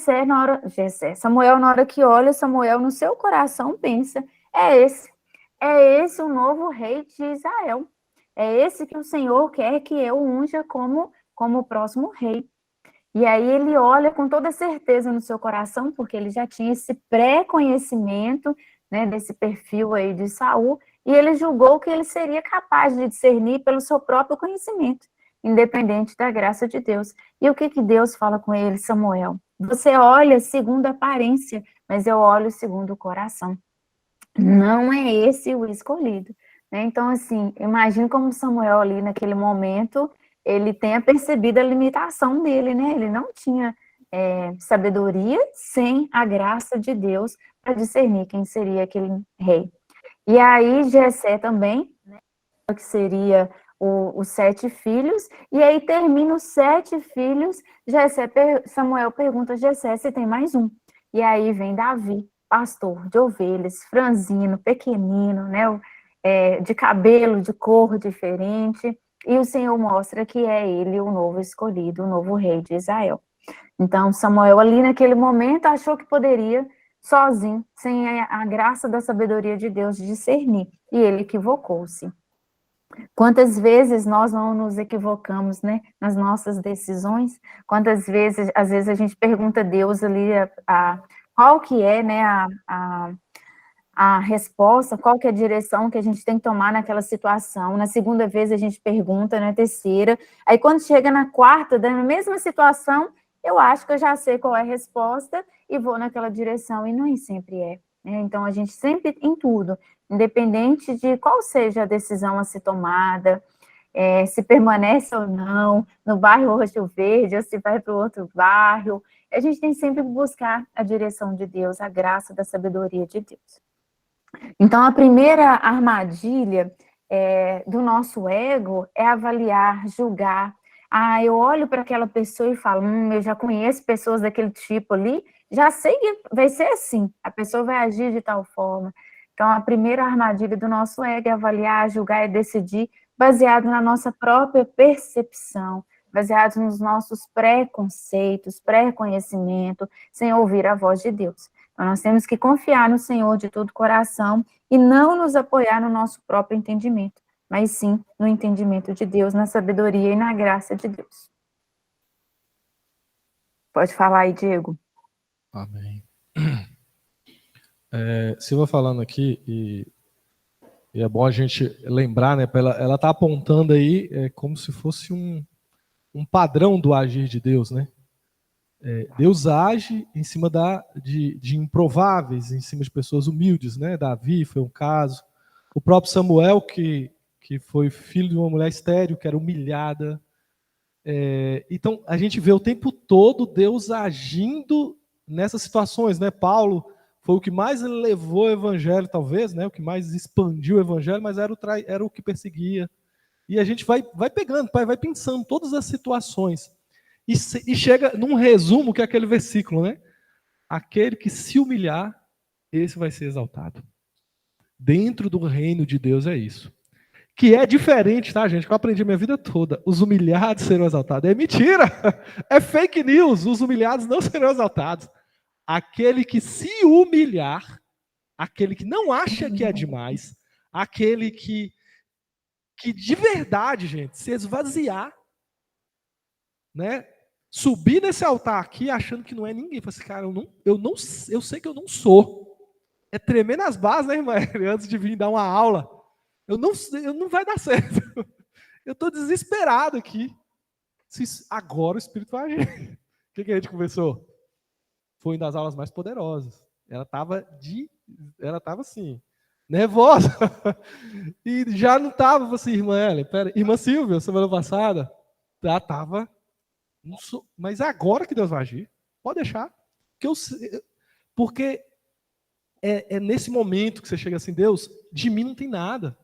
Samuel, na hora que olha, Samuel no seu coração pensa, é esse o novo rei de Israel. É esse que o Senhor quer que eu unja como o próximo rei. E aí ele olha com toda certeza no seu coração, porque ele já tinha esse pré-conhecimento, né, desse perfil aí de Saul, e ele julgou que ele seria capaz de discernir pelo seu próprio conhecimento, independente da graça de Deus. E o que Deus fala com ele, Samuel? Você olha segundo a aparência, mas eu olho segundo o coração. Não é esse o escolhido, né? Então, assim, imagina como Samuel ali naquele momento, ele tenha percebido a limitação dele, né? Ele não tinha sabedoria sem a graça de Deus para discernir quem seria aquele rei. E aí, Jessé também, né, que seria os 7 filhos, e aí termina os 7 filhos, Samuel pergunta a Jessé se tem mais um. E aí vem Davi, pastor de ovelhas, franzino, pequenino, né, de cabelo, de cor diferente, e o Senhor mostra que é ele o novo escolhido, o novo rei de Israel. Então, Samuel ali naquele momento achou que poderia, sozinho, sem a graça da sabedoria de Deus, discernir, e ele equivocou-se. Quantas vezes nós não nos equivocamos, né, nas nossas decisões? Quantas vezes, às vezes a gente pergunta a Deus ali qual que é, né, a resposta, qual que é a direção que a gente tem que tomar naquela situação. Na segunda vez a gente pergunta, na terceira. Aí quando chega na quarta, na mesma situação, eu acho que eu já sei qual é a resposta e vou naquela direção, e nem sempre é. Né? Então a gente sempre, em tudo, independente de qual seja a decisão a ser tomada, se permanece ou não, no bairro Roxo Verde, ou se vai para o outro bairro, a gente tem sempre que buscar a direção de Deus, a graça da sabedoria de Deus. Então, a primeira armadilha do nosso ego é avaliar, julgar. Eu olho para aquela pessoa e falo, eu já conheço pessoas daquele tipo ali, já sei que vai ser assim, a pessoa vai agir de tal forma. Então, a primeira armadilha do nosso ego é avaliar, julgar e decidir baseado na nossa própria percepção, baseado nos nossos preconceitos, pré-conhecimento, sem ouvir a voz de Deus. Então, nós temos que confiar no Senhor de todo o coração e não nos apoiar no nosso próprio entendimento, mas sim no entendimento de Deus, na sabedoria e na graça de Deus. Pode falar aí, Diego. Amém. Silva falando aqui, e é bom a gente lembrar, né? Ela está apontando aí como se fosse um padrão do agir de Deus, né? Deus age em cima de improváveis, em cima de pessoas humildes, né? Davi foi um caso. O próprio Samuel, que foi filho de uma mulher estéril, que era humilhada. Então, a gente vê o tempo todo Deus agindo nessas situações, né? Paulo foi o que mais levou o evangelho, talvez, né? O que mais expandiu o evangelho, mas era o que perseguia. E a gente vai pegando, vai pensando todas as situações. E chega num resumo, que é aquele versículo, né? Aquele que se humilhar, esse vai ser exaltado. Dentro do reino de Deus é isso. Que é diferente, tá, gente? Que eu aprendi a minha vida toda. Os humilhados serão exaltados. É mentira! É fake news. Os humilhados não serão exaltados. Aquele que se humilhar, aquele que não acha que é demais, aquele que de verdade, gente, se esvaziar, né? Subir nesse altar aqui achando que não é ninguém. Fala assim, cara, eu sei que eu não sou. É tremer nas bases, né, irmã? Antes de vir dar uma aula. não vai dar certo. Eu estou desesperado aqui. Agora o Espírito vai agir. O que a gente conversou? Foi uma das aulas mais poderosas. Ela estava assim, nervosa. E já não estava assim, irmã Ellen, irmã Silvia, semana passada, já estava. Mas é agora que Deus vai agir. Pode deixar. Porque é nesse momento que você chega assim, Deus, de mim não tem nada.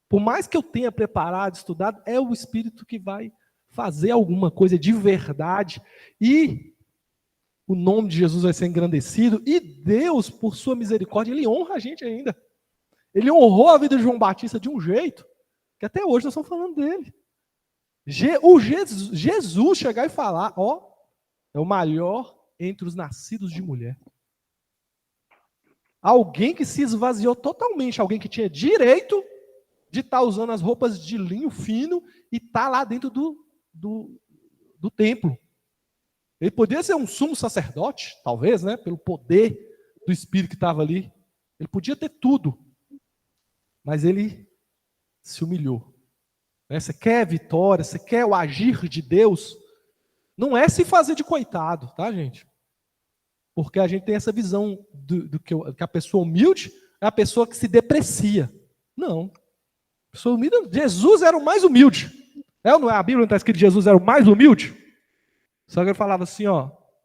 Por mais que eu tenha preparado, estudado, é o Espírito que vai fazer alguma coisa de verdade. E o nome de Jesus vai ser engrandecido. E Deus, por sua misericórdia, Ele honra a gente ainda. Ele honrou a vida de João Batista de um jeito que até hoje nós estamos falando dele. Jesus chegar e falar, é o maior entre os nascidos de mulher. Alguém que se esvaziou totalmente, alguém que tinha direito de estar usando as roupas de linho fino e estar lá dentro do templo. Ele podia ser um sumo sacerdote, talvez, né, pelo poder do Espírito que estava ali. Ele podia ter tudo, mas ele se humilhou. Você quer vitória, você quer o agir de Deus, não é se fazer de coitado, tá, gente? Porque a gente tem essa visão que a pessoa humilde é a pessoa que se deprecia. Não. A pessoa humilde, Jesus era o mais humilde. Não é? A Bíblia não está escrito que Jesus era o mais humilde? Só que ele falava assim,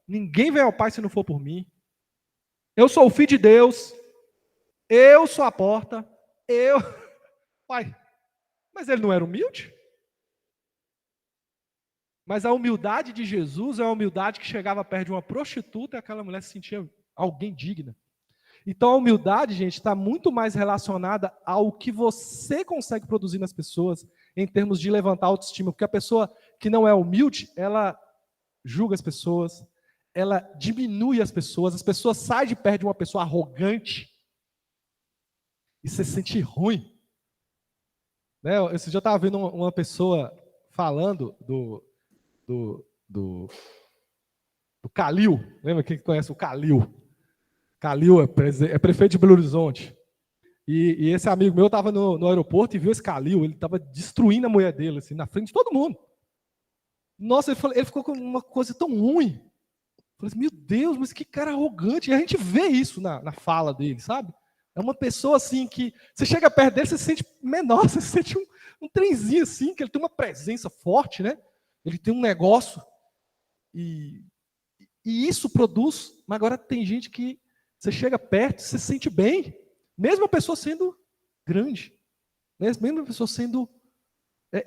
ninguém vem ao Pai se não for por mim. Eu sou o Filho de Deus. Eu sou a porta. Pai, mas ele não era humilde? Mas a humildade de Jesus é a humildade que chegava perto de uma prostituta e aquela mulher se sentia alguém digna. Então a humildade, gente, está muito mais relacionada ao que você consegue produzir nas pessoas em termos de levantar a autoestima. Porque a pessoa que não é humilde, ela julga as pessoas, ela diminui as pessoas saem de perto de uma pessoa arrogante e você se sente ruim. Né? Esse dia eu estava vendo uma pessoa falando do Calil. Lembra quem conhece o Calil? Calil é prefeito de Belo Horizonte. E esse amigo meu estava no aeroporto e viu esse Calil. Ele estava destruindo a mulher dele, assim, na frente de todo mundo. Nossa, ele ficou com uma coisa tão ruim. Eu falei assim, meu Deus, mas que cara arrogante. E a gente vê isso na fala dele, sabe? É uma pessoa assim que você chega perto dele, você se sente menor, você se sente um trenzinho assim, que ele tem uma presença forte, né? Ele tem um negócio. E isso produz, mas agora tem gente que você chega perto, você se sente bem, mesmo a pessoa sendo grande, mesmo a pessoa sendo...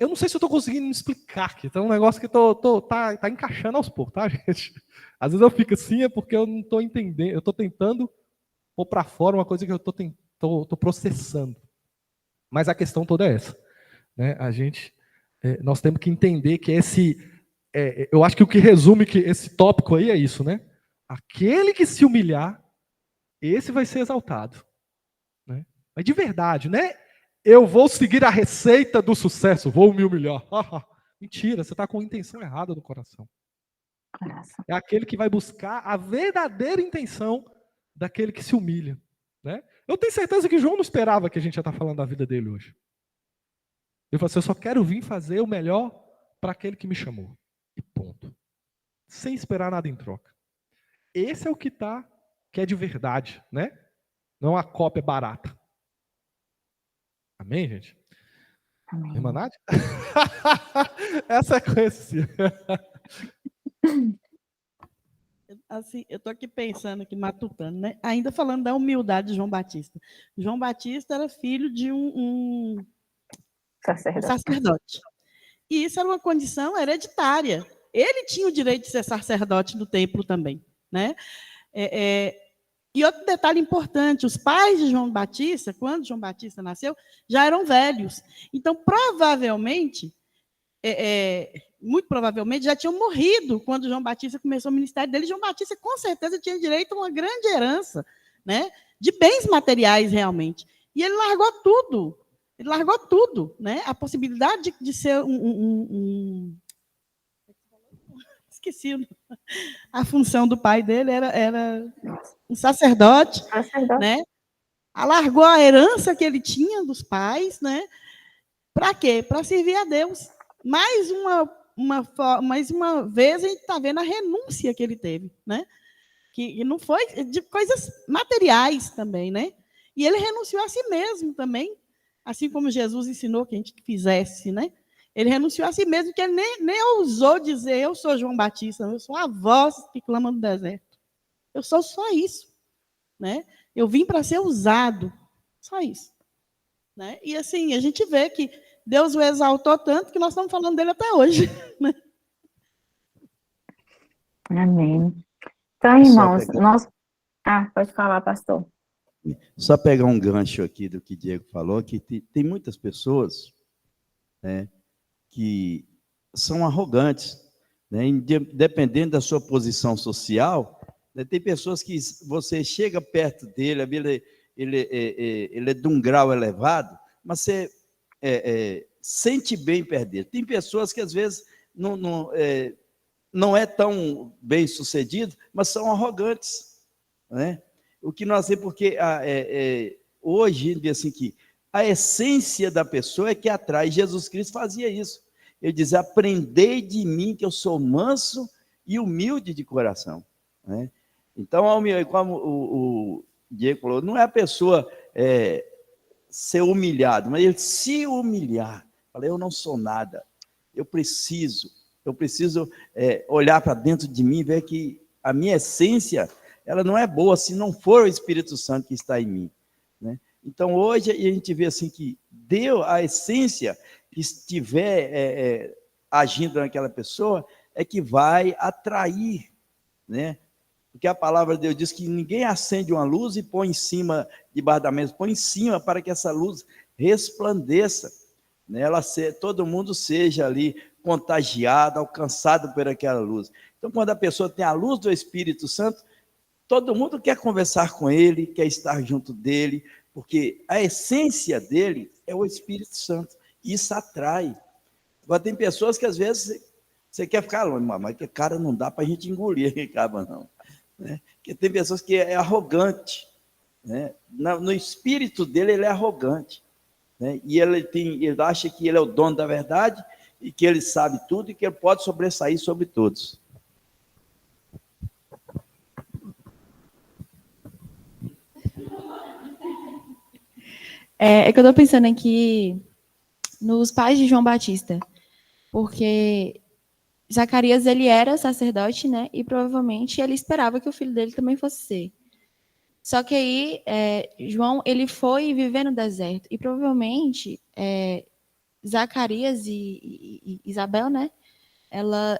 Eu não sei se eu estou conseguindo me explicar aqui, tá um negócio que tá encaixando aos poucos, tá, gente? Às vezes eu fico assim, é porque eu não estou entendendo, eu estou tentando pôr para fora uma coisa que eu estou processando. Mas a questão toda é essa. Né? Nós temos que entender que eu acho que o que resume que esse tópico aí é isso, né? Aquele que se humilhar, esse vai ser exaltado. Né? Mas de verdade, né? Eu vou seguir a receita do sucesso, vou me humilhar. Mentira, você está com a intenção errada no coração. É aquele que vai buscar a verdadeira intenção daquele que se humilha. Né? Eu tenho certeza que João não esperava que a gente já está falando da vida dele hoje. Ele falou assim, eu só quero vir fazer o melhor para aquele que me chamou. E ponto. Sem esperar nada em troca. Esse é o que é de verdade, né? Não a cópia barata. Amém, gente? Amém. Irmã Nádia? Essa é conhecida. Assim, eu estou aqui pensando, aqui matutando, né? Ainda falando da humildade de João Batista. João Batista era filho de um sacerdote. E isso era uma condição hereditária. Ele tinha o direito de ser sacerdote do templo também. Né? E outro detalhe importante, os pais de João Batista, quando João Batista nasceu, já eram velhos. Então, provavelmente, muito provavelmente, já tinham morrido quando João Batista começou o ministério dele. João Batista, com certeza, tinha direito a uma grande herança, né? De bens materiais, realmente. E ele largou tudo. Ele largou tudo. Né? A possibilidade de ser esqueci. A função do pai dele era um sacerdote, né? alargou a herança que ele tinha dos pais, né? Para quê? Para servir a Deus. Mais uma vez a gente está vendo a renúncia que ele teve, né? Que não foi de coisas materiais também, né? E ele renunciou a si mesmo também, assim como Jesus ensinou que a gente fizesse, né? Ele renunciou a si mesmo, que ele nem ousou dizer, eu sou João Batista, eu sou a voz que clama no deserto. Eu sou só isso, né? Eu vim para ser usado, só isso, né? E assim, a gente vê que Deus o exaltou tanto que nós estamos falando dele até hoje, né? Amém. Então, irmãos, nós... pode falar, pastor. Só pegar um gancho aqui do que o Diego falou, que tem muitas pessoas, né, que são arrogantes, né, dependendo da sua posição social, né, tem pessoas que você chega perto dele, ele é de um grau elevado, mas você sente bem perto dele. Tem pessoas que às vezes não é tão bem sucedido, mas são arrogantes, né? O que nós vemos, porque hoje, assim, que a essência da pessoa é que atrai. Jesus Cristo fazia isso. Ele diz, aprendei de mim que eu sou manso e humilde de coração, né? Então, como o Diego falou, não é a pessoa ser humilhado, mas ele se humilhar. Fala, eu não sou nada, eu preciso olhar para dentro de mim e ver que a minha essência, ela não é boa se não for o Espírito Santo que está em mim, né? Então, hoje, a gente vê assim que Deus, a essência que estiver agindo naquela pessoa, é que vai atrair, né? Porque a palavra de Deus diz que ninguém acende uma luz e põe em cima, debaixo da mesa, põe em cima para que essa luz resplandeça, né? Todo mundo seja ali contagiado, alcançado por aquela luz. Então, quando a pessoa tem a luz do Espírito Santo, todo mundo quer conversar com ele, quer estar junto dele, porque a essência dele é o Espírito Santo. Isso atrai. Agora, tem pessoas que às vezes você quer ficar longe, mas que cara não dá para a gente engolir, acaba não, né? Porque tem pessoas que é arrogante, né? No espírito dele, ele é arrogante, né? E ele acha que ele é o dono da verdade e que ele sabe tudo e que ele pode sobressair sobre todos. É que eu estou pensando aqui nos pais de João Batista, porque Zacarias, ele era sacerdote, né? E provavelmente ele esperava que o filho dele também fosse ser. Só que aí, João, ele foi viver no deserto. E provavelmente, Zacarias e Isabel, né?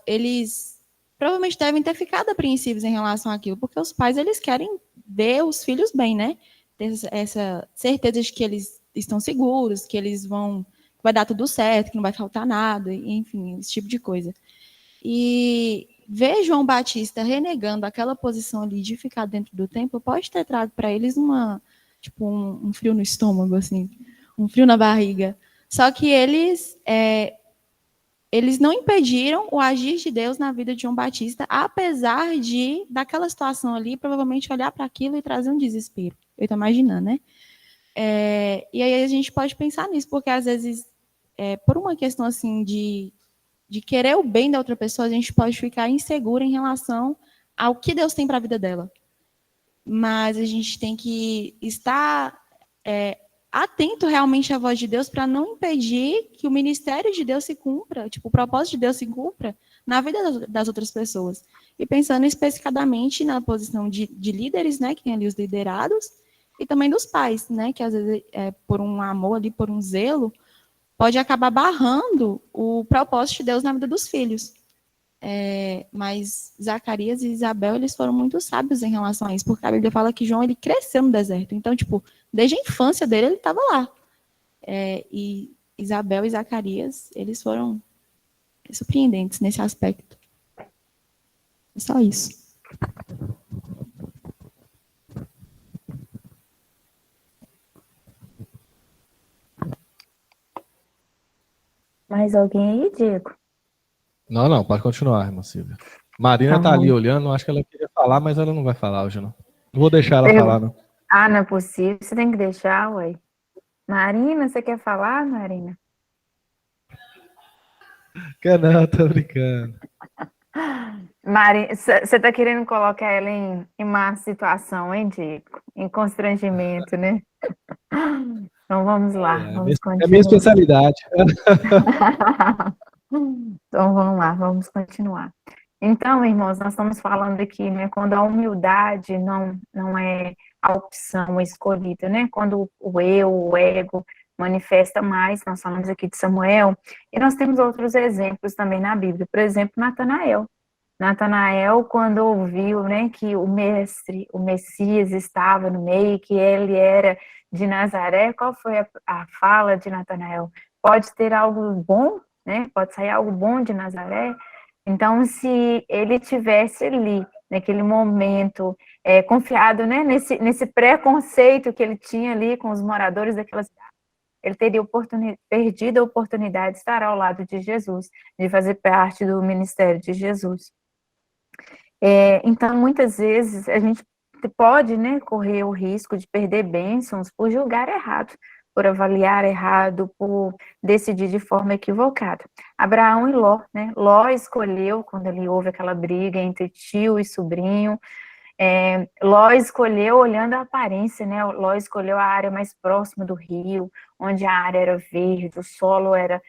Eles provavelmente devem ter ficado apreensivos em relação àquilo, porque os pais, eles querem ver os filhos bem, né? Ter essa certeza de que eles estão seguros, que vai dar tudo certo, que não vai faltar nada, enfim, esse tipo de coisa. E ver João Batista renegando aquela posição ali de ficar dentro do templo pode ter trago para eles um frio no estômago, assim, um frio na barriga. Só que eles não impediram o agir de Deus na vida de João Batista, apesar daquela situação ali, provavelmente olhar para aquilo e trazer um desespero. Eu estou imaginando, né? E aí a gente pode pensar nisso, porque às vezes, por uma questão assim de querer o bem da outra pessoa, a gente pode ficar insegura em relação ao que Deus tem para a vida dela. Mas a gente tem que estar atento realmente à voz de Deus para não impedir que o ministério de Deus se cumpra, o propósito de Deus se cumpra na vida das outras pessoas. E pensando especificadamente na posição de líderes, né, que tem ali os liderados, e também dos pais, né, que às vezes, por um amor ali, por um zelo, pode acabar barrando o propósito de Deus na vida dos filhos. Mas Zacarias e Isabel, eles foram muito sábios em relação a isso, porque a Bíblia fala que João, ele cresceu no deserto. Então, desde a infância dele, ele estava lá. E Isabel e Zacarias, eles foram surpreendentes nesse aspecto. É só isso. Mais alguém aí, Diego? Não, pode continuar, irmã Silvia. Marina tá ali olhando, acho que ela queria falar, mas ela não vai falar hoje, não. Não vou deixar ela falar, não. Ah, não é possível, você tem que deixar, ué. Marina, você quer falar, Marina? Quer não, tô brincando. Marina, você tá querendo colocar ela em má situação, hein, Diego? Em constrangimento, né? Então vamos lá, vamos É minha continuar. especialidade. Então vamos lá, vamos continuar. Então, irmãos, nós estamos falando aqui, né, quando a humildade não é a opção escolhida, né? Quando o eu, o ego manifesta mais, nós falamos aqui de Samuel, e nós temos outros exemplos também na Bíblia. Por exemplo, Natanael. Natanael, quando ouviu, né, que o mestre, o Messias estava no meio, que ele era de Nazaré, qual foi a fala de Natanael? Pode ter algo bom, né? Pode sair algo bom de Nazaré? Então, se ele tivesse ali, naquele momento, confiado, né, nesse preconceito que ele tinha ali com os moradores daquela cidade, ele teria perdido a oportunidade de estar ao lado de Jesus, de fazer parte do ministério de Jesus. Então, muitas vezes, a gente pode, né, correr o risco de perder bênçãos por julgar errado, por avaliar errado, por decidir de forma equivocada. Abraão e Ló, né? Ló escolheu, quando ele houve aquela briga entre tio e sobrinho, Ló escolheu olhando a aparência, né? Ló escolheu a área mais próxima do rio, onde a área era verde, o solo era,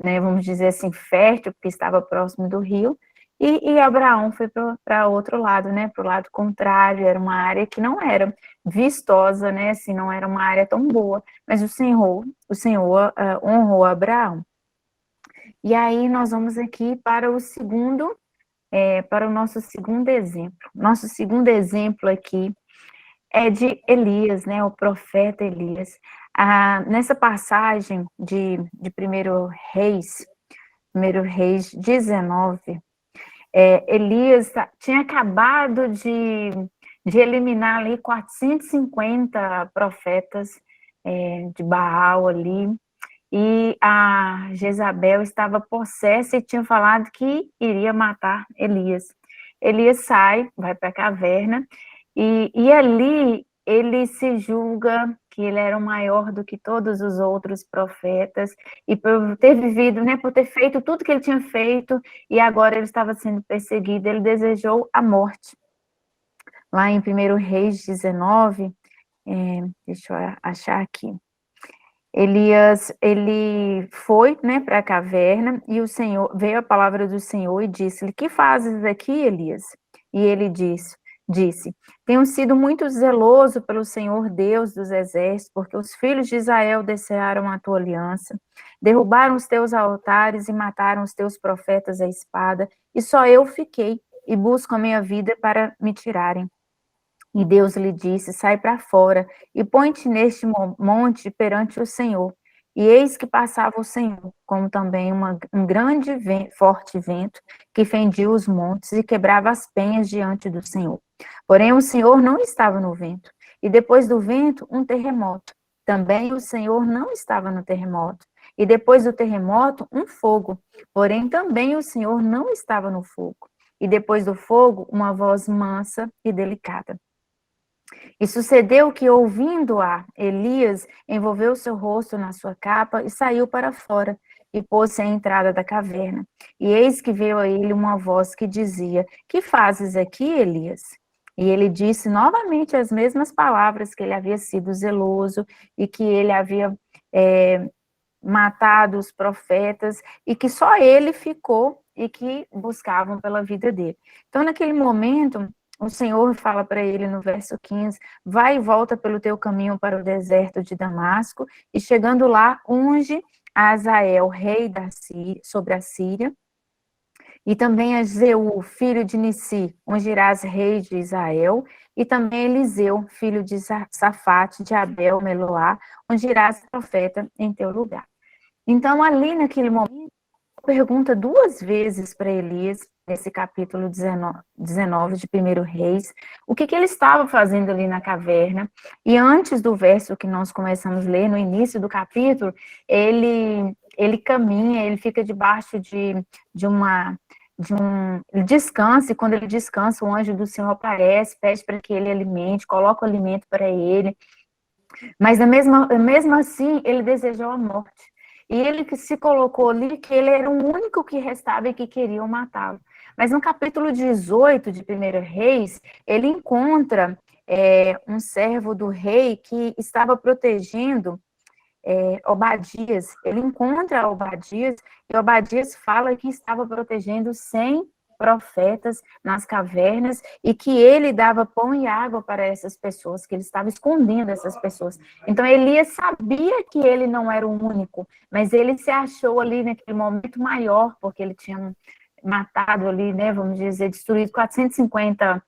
né, vamos dizer assim, fértil, porque estava próximo do rio, e Abraão foi para outro lado, né, para o lado contrário, era uma área que não era vistosa, né, assim, não era uma área tão boa, mas o Senhor honrou Abraão. E aí nós vamos aqui para o nosso segundo exemplo. Nosso segundo exemplo aqui é de Elias, né, o profeta Elias. Nessa passagem de 1 Reis 19, Elias tinha acabado de eliminar ali 450 profetas de Baal ali, e a Jezabel estava possessa e tinha falado que iria matar Elias. Elias sai, vai para a caverna, e ali ele se julga que ele era o maior do que todos os outros profetas, e por ter vivido, né, por ter feito tudo que ele tinha feito, e agora ele estava sendo perseguido, ele desejou a morte. Lá em 1 Reis 19, deixa eu achar aqui. Elias, ele foi, né, para a caverna, e veio a palavra do Senhor e disse-lhe: que fazes aqui, Elias? E ele disse: tenho sido muito zeloso pelo Senhor Deus dos exércitos, porque os filhos de Israel descerraram a tua aliança, derrubaram os teus altares e mataram os teus profetas à espada, e só eu fiquei, e busco a minha vida para me tirarem. E Deus lhe disse: sai para fora e põe-te neste monte perante o Senhor. E eis que passava o Senhor, como também um grande forte vento, que fendia os montes e quebrava as penhas diante do Senhor. Porém, o Senhor não estava no vento. E depois do vento, um terremoto. Também o Senhor não estava no terremoto. E depois do terremoto, um fogo. Porém, também o Senhor não estava no fogo. E depois do fogo, uma voz mansa e delicada. E sucedeu que, ouvindo-a, Elias envolveu seu rosto na sua capa e saiu para fora, e pôs-se à entrada da caverna. E eis que veio a ele uma voz que dizia: que fazes aqui, Elias? E ele disse novamente as mesmas palavras, que ele havia sido zeloso e que ele havia matado os profetas e que só ele ficou e que buscavam pela vida dele. Então, naquele momento, o Senhor fala para ele no verso 15, vai e volta pelo teu caminho para o deserto de Damasco, e chegando lá, unge a Azael, rei sobre a Síria, e também a Jeú, filho de Nissi, ungirás rei de Israel, e também Eliseu, filho de Safate, de Abel, Meloá, ungirás profeta em teu lugar. Então, ali naquele momento, pergunta duas vezes para Elias, nesse capítulo 19 de 1 Reis, o que ele estava fazendo ali na caverna. E antes do verso que nós começamos a ler, no início do capítulo, ele caminha, ele fica debaixo de ele descansa, e quando ele descansa, o anjo do Senhor aparece, pede para que ele alimente, coloca o alimento para ele, mas mesmo assim, ele desejou a morte. E ele que se colocou ali, que ele era o único que restava e que queriam matá-lo. Mas no capítulo 18 de 1 Reis, ele encontra um servo do rei que estava protegendo Obadias. Ele encontra Obadias, e Obadias fala que estava protegendo 100 profetas nas cavernas, e que ele dava pão e água para essas pessoas, que ele estava escondendo essas pessoas. Então, Elias sabia que ele não era o único, mas ele se achou ali naquele momento maior, porque ele tinha matado ali, né, vamos dizer, destruído 450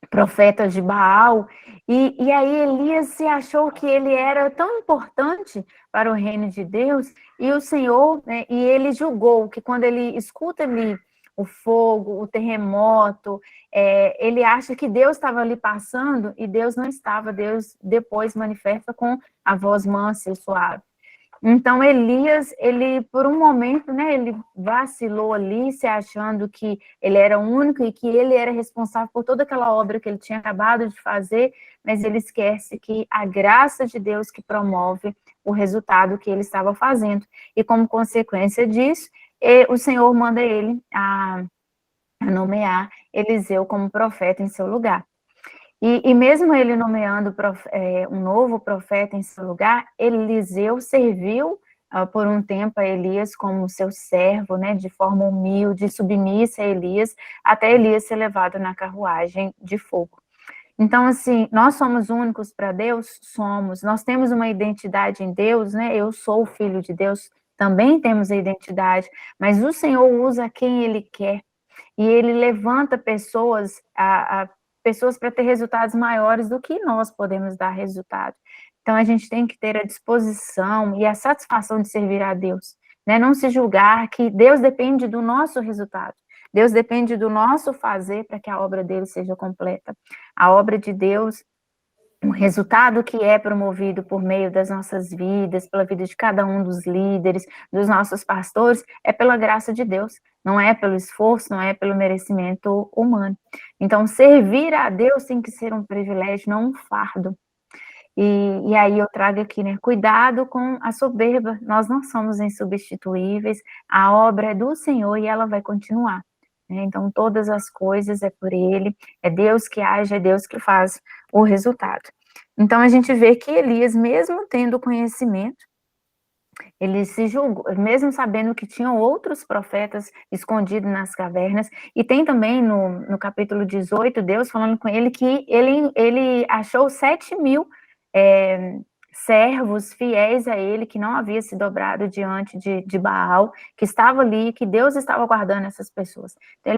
profetas de Baal, e aí Elias se achou que ele era tão importante para o reino de Deus, e o Senhor, né, e ele julgou que quando ele escuta ali o fogo, o terremoto, ele acha que Deus estava ali passando, e Deus não estava. Deus depois manifesta com a voz mansa e suave. Então, Elias, ele, por um momento, né, ele vacilou ali, se achando que ele era o único e que ele era responsável por toda aquela obra que ele tinha acabado de fazer, mas ele esquece que a graça de Deus que promove o resultado que ele estava fazendo. E como consequência disso, o Senhor manda ele a nomear Eliseu como profeta em seu lugar. E mesmo ele nomeando um novo profeta em seu lugar, Eliseu serviu por um tempo a Elias como seu servo, né, de forma humilde, submissa a Elias, até Elias ser levado na carruagem de fogo. Então, assim, nós somos únicos para Deus? Somos. Nós temos uma identidade em Deus, né? Eu sou o filho de Deus, também temos a identidade, mas o Senhor usa quem Ele quer. E Ele levanta pessoas pessoas para ter resultados maiores do que nós podemos dar resultado. Então, a gente tem que ter a disposição e a satisfação de servir a Deus, né? Não se julgar que Deus depende do nosso resultado. Deus depende do nosso fazer para que a obra dele seja completa. A obra de Deus, o resultado que é promovido por meio das nossas vidas, pela vida de cada um dos líderes, dos nossos pastores, é pela graça de Deus, não é pelo esforço, não é pelo merecimento humano. Então, servir a Deus tem que ser um privilégio, não um fardo. E aí eu trago aqui, né, cuidado com a soberba, nós não somos insubstituíveis, a obra é do Senhor e ela vai continuar. Então, todas as coisas é por Ele, é Deus que age, é Deus que faz o resultado. Então, a gente vê que Elias, mesmo tendo conhecimento, ele se julgou, mesmo sabendo que tinham outros profetas escondidos nas cavernas, e tem também no capítulo 18, Deus falando com ele que ele achou 7.000 servos fiéis a ele, que não havia se dobrado diante de Baal, que estava ali, que Deus estava guardando essas pessoas. Então,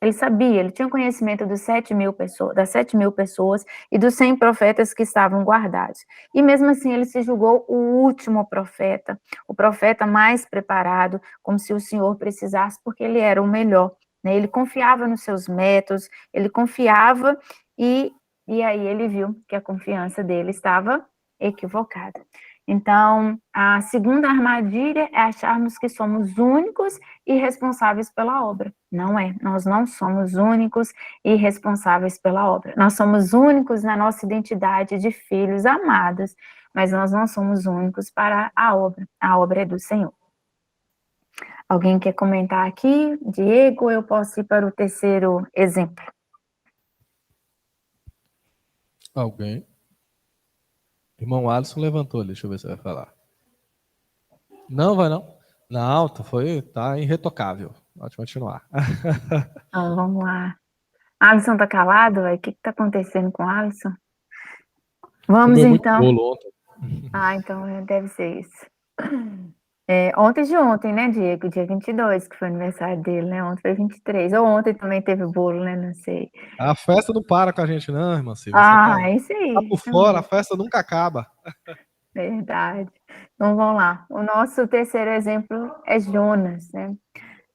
ele sabia, ele tinha conhecimento das 7.000 pessoas e dos 100 profetas que estavam guardados. E mesmo assim, ele se julgou o último profeta, o profeta mais preparado, como se o Senhor precisasse, porque ele era o melhor, né? Ele confiava nos seus métodos, ele confiava, e aí ele viu que a confiança dele estava equivocada. Então, a segunda armadilha é acharmos que somos únicos e responsáveis pela obra. Não é, nós não somos únicos e responsáveis pela obra. Nós somos únicos na nossa identidade de filhos amados, mas nós não somos únicos para a obra é do Senhor. Alguém quer comentar aqui? Diego, eu posso ir para o terceiro exemplo. Alguém? Irmão Alisson levantou ali, deixa eu ver se vai falar. Não, vai não. Não, tá irretocável. Pode continuar. Então, vamos lá. Alisson tá calado, velho? O que tá acontecendo com o Alisson? Vamos Comeu então. muito bolo ontem. Então deve ser isso. Ontem, né, Diego? Dia 22, que foi o aniversário dele, né? Ontem foi 23. Ou ontem também teve bolo, né? Não sei. A festa não para com a gente, não, irmã Silvia. É isso aí. Tá por fora, a festa nunca acaba. Verdade. Então vamos lá. O nosso terceiro exemplo é Jonas, né?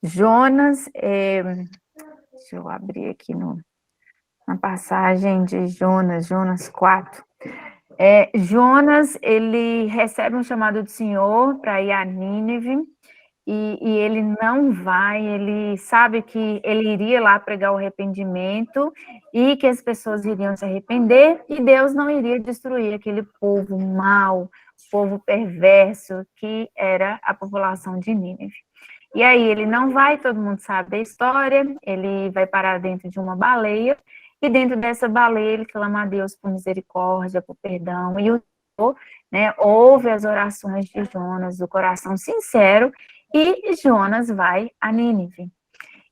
Jonas, deixa eu abrir aqui na passagem de Jonas 4. Jonas, ele recebe um chamado do Senhor para ir a Nínive, e ele não vai, ele sabe que ele iria lá pregar o arrependimento e que as pessoas iriam se arrepender e Deus não iria destruir aquele povo mau, povo perverso que era a população de Nínive. E aí ele não vai, todo mundo sabe da história, ele vai parar dentro de uma baleia e dentro dessa baleia ele clama a Deus por misericórdia, por perdão e o Senhor, né, ouve as orações de Jonas, do coração sincero, e Jonas vai a Nínive.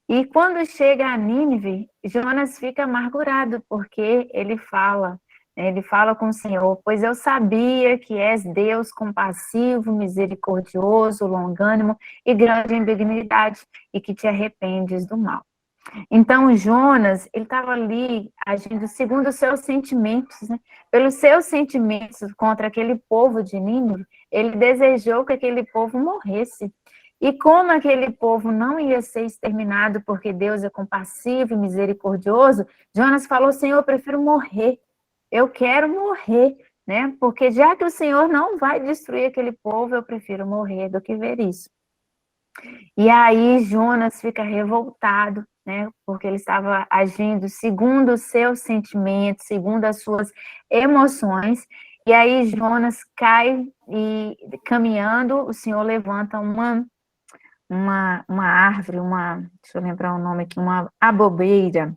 E quando chega a Nínive, Jonas fica amargurado, porque ele fala com o Senhor, pois eu sabia que és Deus compassivo, misericordioso, longânimo e grande em benignidade, e que te arrependes do mal. Então, Jonas, ele estava ali agindo segundo os seus sentimentos, né? Pelos seus sentimentos contra aquele povo de Nínive, ele desejou que aquele povo morresse. E como aquele povo não ia ser exterminado, porque Deus é compassivo e misericordioso, Jonas falou, Senhor, eu prefiro morrer. Eu quero morrer, né? Porque já que o Senhor não vai destruir aquele povo, eu prefiro morrer do que ver isso. E aí Jonas fica revoltado, né? Porque ele estava agindo segundo os seus sentimentos, segundo as suas emoções. E aí Jonas cai e caminhando, o Senhor levanta uma árvore, deixa eu lembrar o nome aqui, uma abobeira.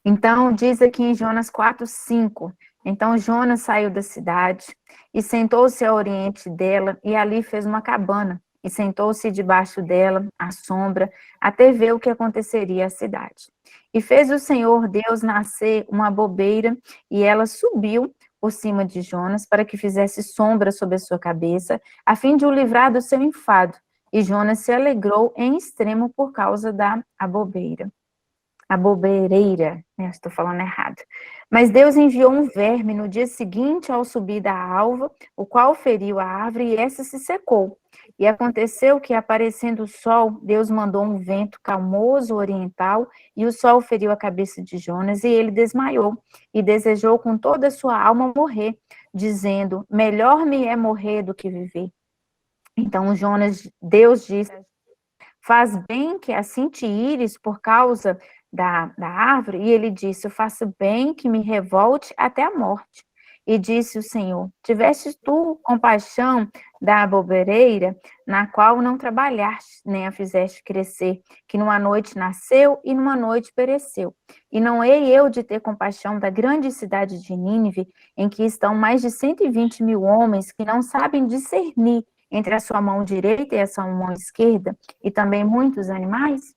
Então, diz aqui em Jonas 4:5, então Jonas saiu da cidade e sentou-se ao oriente dela e ali fez uma cabana e sentou-se debaixo dela, à sombra, até ver o que aconteceria à cidade. E fez o Senhor Deus nascer uma abobeira e ela subiu por cima de Jonas para que fizesse sombra sobre a sua cabeça, a fim de o livrar do seu enfado. E Jonas se alegrou em extremo por causa da abobeireira, né? Estou falando errado. Mas Deus enviou um verme no dia seguinte ao subir da alva, o qual feriu a árvore e essa se secou. E aconteceu que, aparecendo o sol, Deus mandou um vento calmoso oriental e o sol feriu a cabeça de Jonas e ele desmaiou e desejou com toda a sua alma morrer, dizendo, melhor me é morrer do que viver. Então Deus disse, faz bem que assim te ires por causa da árvore, e ele disse, eu faço bem que me revolte até a morte. E disse o Senhor, tivestes tu compaixão da abobereira, na qual não trabalhaste, nem a fizeste crescer, que numa noite nasceu e numa noite pereceu. E não hei eu de ter compaixão da grande cidade de Nínive, em que estão mais de 120.000 homens que não sabem discernir entre a sua mão direita e a sua mão esquerda, e também muitos animais?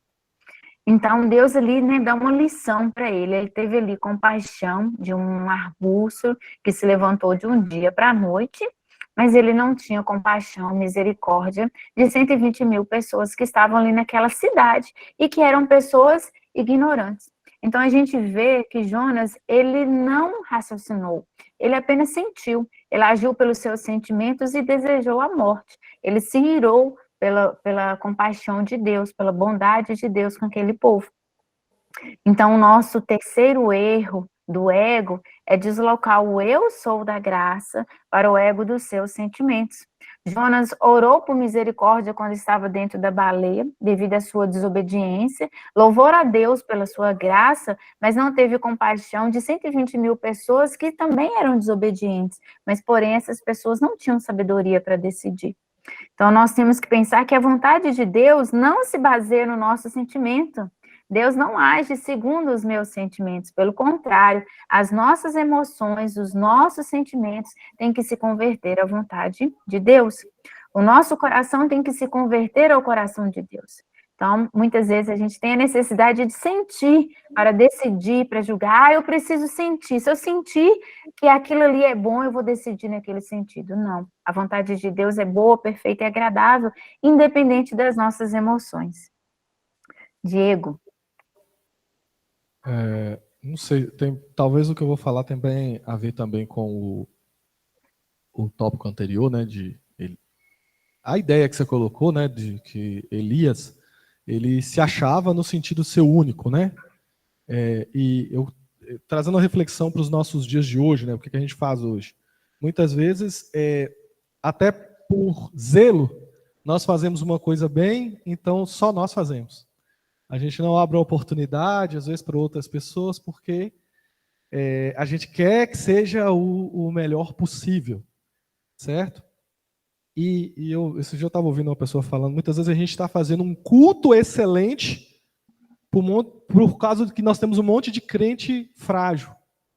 Então, Deus ali, né, dá uma lição para ele. Ele teve ali compaixão de um arbusto que se levantou de um dia para a noite, mas ele não tinha compaixão, misericórdia de 120.000 pessoas que estavam ali naquela cidade e que eram pessoas ignorantes. Então, a gente vê que Jonas, ele não raciocinou, ele apenas sentiu, ele agiu pelos seus sentimentos e desejou a morte. Ele se irou pela compaixão de Deus, pela bondade de Deus com aquele povo. Então, o nosso terceiro erro do ego é deslocar o eu sou da graça para o ego dos seus sentimentos. Jonas orou por misericórdia quando estava dentro da baleia, devido à sua desobediência, louvou a Deus pela sua graça, mas não teve compaixão de 120.000 pessoas que também eram desobedientes, mas porém essas pessoas não tinham sabedoria para decidir. Então, nós temos que pensar que a vontade de Deus não se baseia no nosso sentimento. Deus não age segundo os meus sentimentos, pelo contrário, as nossas emoções, os nossos sentimentos têm que se converter à vontade de Deus. O nosso coração tem que se converter ao coração de Deus. Então, muitas vezes a gente tem a necessidade de sentir para decidir, para julgar. Eu preciso sentir. Se eu sentir que aquilo ali é bom, eu vou decidir naquele sentido. Não. A vontade de Deus é boa, perfeita e agradável, independente das nossas emoções. Diego. Não sei, talvez o que eu vou falar tem a ver também com o tópico anterior, né? A ideia que você colocou, né? De que Elias, ele se achava no sentido ser único, né? E eu trazendo a reflexão para os nossos dias de hoje, né? O que a gente faz hoje? Muitas vezes, até por zelo, nós fazemos uma coisa bem, então só nós fazemos. A gente não abre uma oportunidade, às vezes, para outras pessoas, porque a gente quer que seja o melhor possível, certo? Esse dia eu estava ouvindo uma pessoa falando, muitas vezes a gente está fazendo um culto excelente por causa de que nós temos um monte de crente frágil,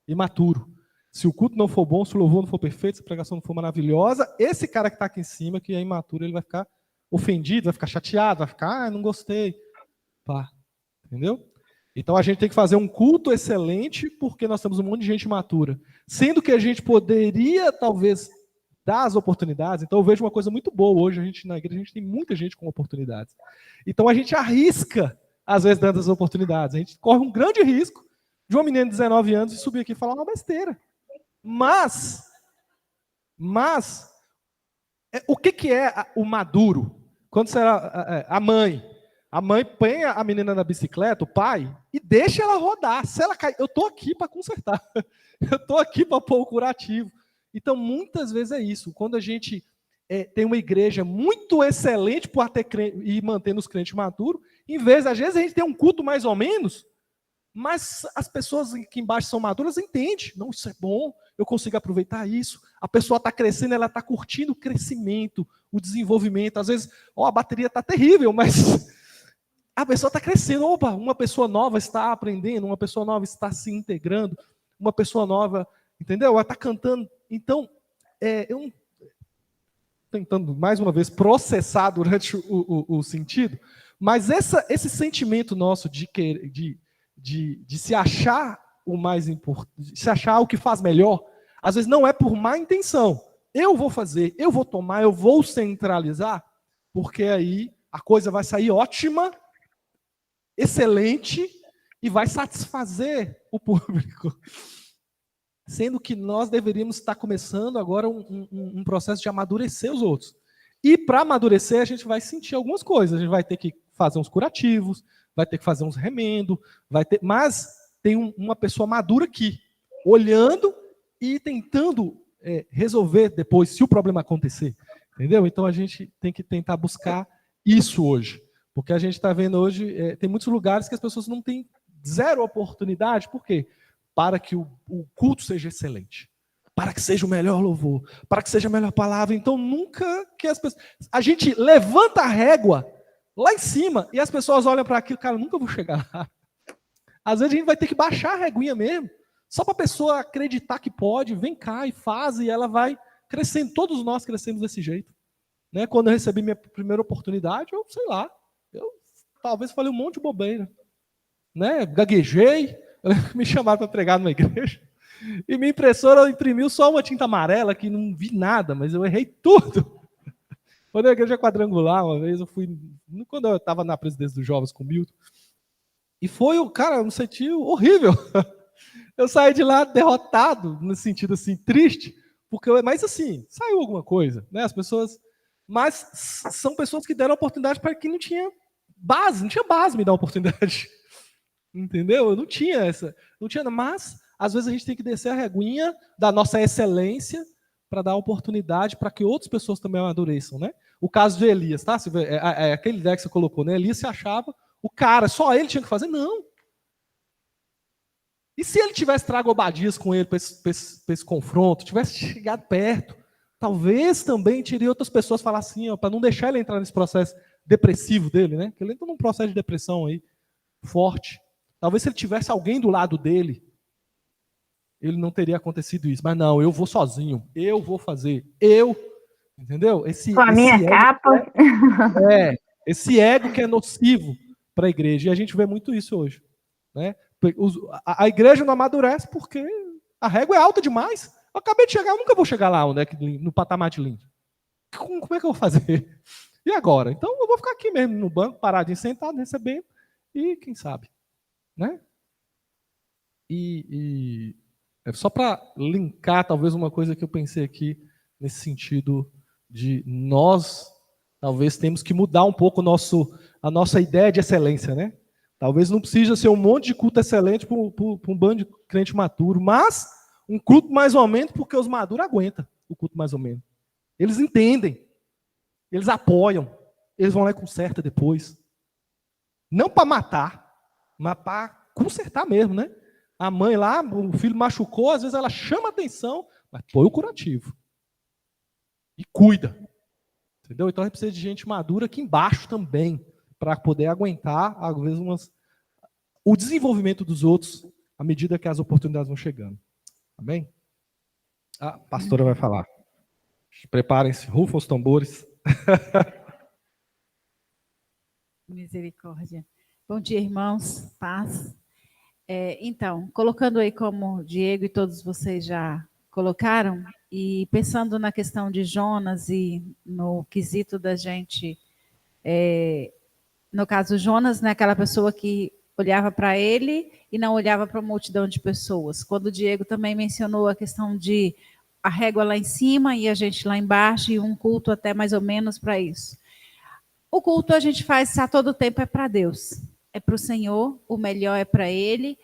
imaturo. Se o culto não for bom, se o louvor não for perfeito, se a pregação não for maravilhosa, esse cara que está aqui em cima, que é imaturo, ele vai ficar ofendido, vai ficar chateado, vai ficar, não gostei. Pá, entendeu? Então a gente tem que fazer um culto excelente porque nós temos um monte de gente imatura. Sendo que a gente poderia, talvez, dar as oportunidades. Então eu vejo uma coisa muito boa hoje, na igreja a gente tem muita gente com oportunidades. Então a gente arrisca, às vezes, dando as oportunidades. A gente corre um grande risco de uma menina de 19 anos subir aqui e falar uma besteira. Mas o que é o maduro? Quando será a mãe põe a menina na bicicleta, o pai, e deixa ela rodar. Se ela cair, eu estou aqui para consertar. Eu estou aqui para pôr o curativo. Então, muitas vezes é isso. Quando a gente tem uma igreja muito excelente para ter e manter os crentes maduros, em vez, às vezes, a gente tem um culto mais ou menos, mas as pessoas que embaixo são maduras entendem. Não, isso é bom, eu consigo aproveitar isso. A pessoa está crescendo, ela está curtindo o crescimento, o desenvolvimento. Às vezes, a bateria está terrível, mas a pessoa está crescendo. Opa, uma pessoa nova está aprendendo, uma pessoa nova está se integrando, uma pessoa nova, entendeu? Ela está cantando. Então, eu tentando, mais uma vez, processar durante o sentido, mas esse sentimento nosso de se achar o mais importante, se achar o que faz melhor, às vezes não é por má intenção. Eu vou fazer, eu vou tomar, eu vou centralizar, porque aí a coisa vai sair ótima, excelente, e vai satisfazer o público. Sendo que nós deveríamos estar começando agora um processo de amadurecer os outros. E para amadurecer, a gente vai sentir algumas coisas. A gente vai ter que fazer uns curativos, vai ter que fazer uns remendos, mas tem uma pessoa madura aqui, olhando e tentando resolver depois, se o problema acontecer. Entendeu? Então a gente tem que tentar buscar isso hoje. Porque a gente está vendo hoje, tem muitos lugares que as pessoas não têm zero oportunidade. Por quê? Para que o culto seja excelente, para que seja o melhor louvor, para que seja a melhor palavra. Então, nunca que as pessoas... A gente levanta a régua lá em cima e as pessoas olham para aquilo, cara, eu nunca vou chegar lá. Às vezes a gente vai ter que baixar a reguinha mesmo, só para a pessoa acreditar que pode, vem cá e faz, e ela vai crescendo. Todos nós crescemos desse jeito. Né? Quando eu recebi minha primeira oportunidade, eu sei lá, eu talvez falei um monte de bobeira. Né? Gaguejei, me chamaram para pregar numa igreja, e minha impressora imprimiu só uma tinta amarela, que não vi nada, mas eu errei tudo. Quando a igreja quadrangular, uma vez eu fui, quando eu estava na presidência dos jovens com o Milton, e foi, cara, um sentido horrível. Eu saí de lá derrotado, no sentido assim, triste, mas assim, saiu alguma coisa, né? As pessoas, mas são pessoas que deram oportunidade para quem não tinha base me dar oportunidade. Entendeu? Eu não tinha mas às vezes a gente tem que descer a reguinha da nossa excelência para dar oportunidade para que outras pessoas também amadureçam, né? O caso de Elias, tá? Aquele ideia que você colocou, né? Elias se achava o cara, só ele tinha que fazer? Não. E se ele tivesse trago Obadias com ele para esse confronto, tivesse chegado perto, talvez também teria outras pessoas falar assim, para não deixar ele entrar nesse processo depressivo dele, né? Que ele entra num processo de depressão aí forte. Talvez se ele tivesse alguém do lado dele, ele não teria acontecido isso. Mas não, eu vou sozinho, eu vou fazer, entendeu? Com a minha capa. Esse ego que é nocivo para a igreja. E a gente vê muito isso hoje. Né? A igreja não amadurece porque a régua é alta demais. Eu acabei de chegar, eu nunca vou chegar lá no patamar de lindo. Como é que eu vou fazer? E agora? Então eu vou ficar aqui mesmo no banco, paradinho, sentado, recebendo, e quem sabe? Né? E só para linkar, talvez, uma coisa que eu pensei aqui, nesse sentido de nós, talvez, temos que mudar um pouco a nossa ideia de excelência, né? Talvez não precisa ser um monte de culto excelente para um bando de crente maturo, mas um culto mais ou menos, porque os maduros aguentam o culto mais ou menos. Eles entendem. Eles apoiam. Eles vão lá e consertam depois. Não para matar, mas para consertar mesmo, né? A mãe lá, o filho machucou, às vezes ela chama atenção, mas põe o curativo. E cuida. Entendeu? Então a gente precisa de gente madura aqui embaixo também, para poder aguentar, às vezes, o desenvolvimento dos outros à medida que as oportunidades vão chegando. Amém? A pastora vai falar. Preparem-se, rufam os tambores. Misericórdia. Bom dia, irmãos. Paz. Então, colocando aí como o Diego e todos vocês já colocaram, e pensando na questão de Jonas e no quesito da gente, no caso, Jonas, né, aquela pessoa que olhava para ele e não olhava para uma multidão de pessoas. Quando o Diego também mencionou a questão de a régua lá em cima e a gente lá embaixo, e um culto até mais ou menos para isso. O culto a gente faz a todo tempo é para Deus, é para o Senhor, o melhor é para Ele.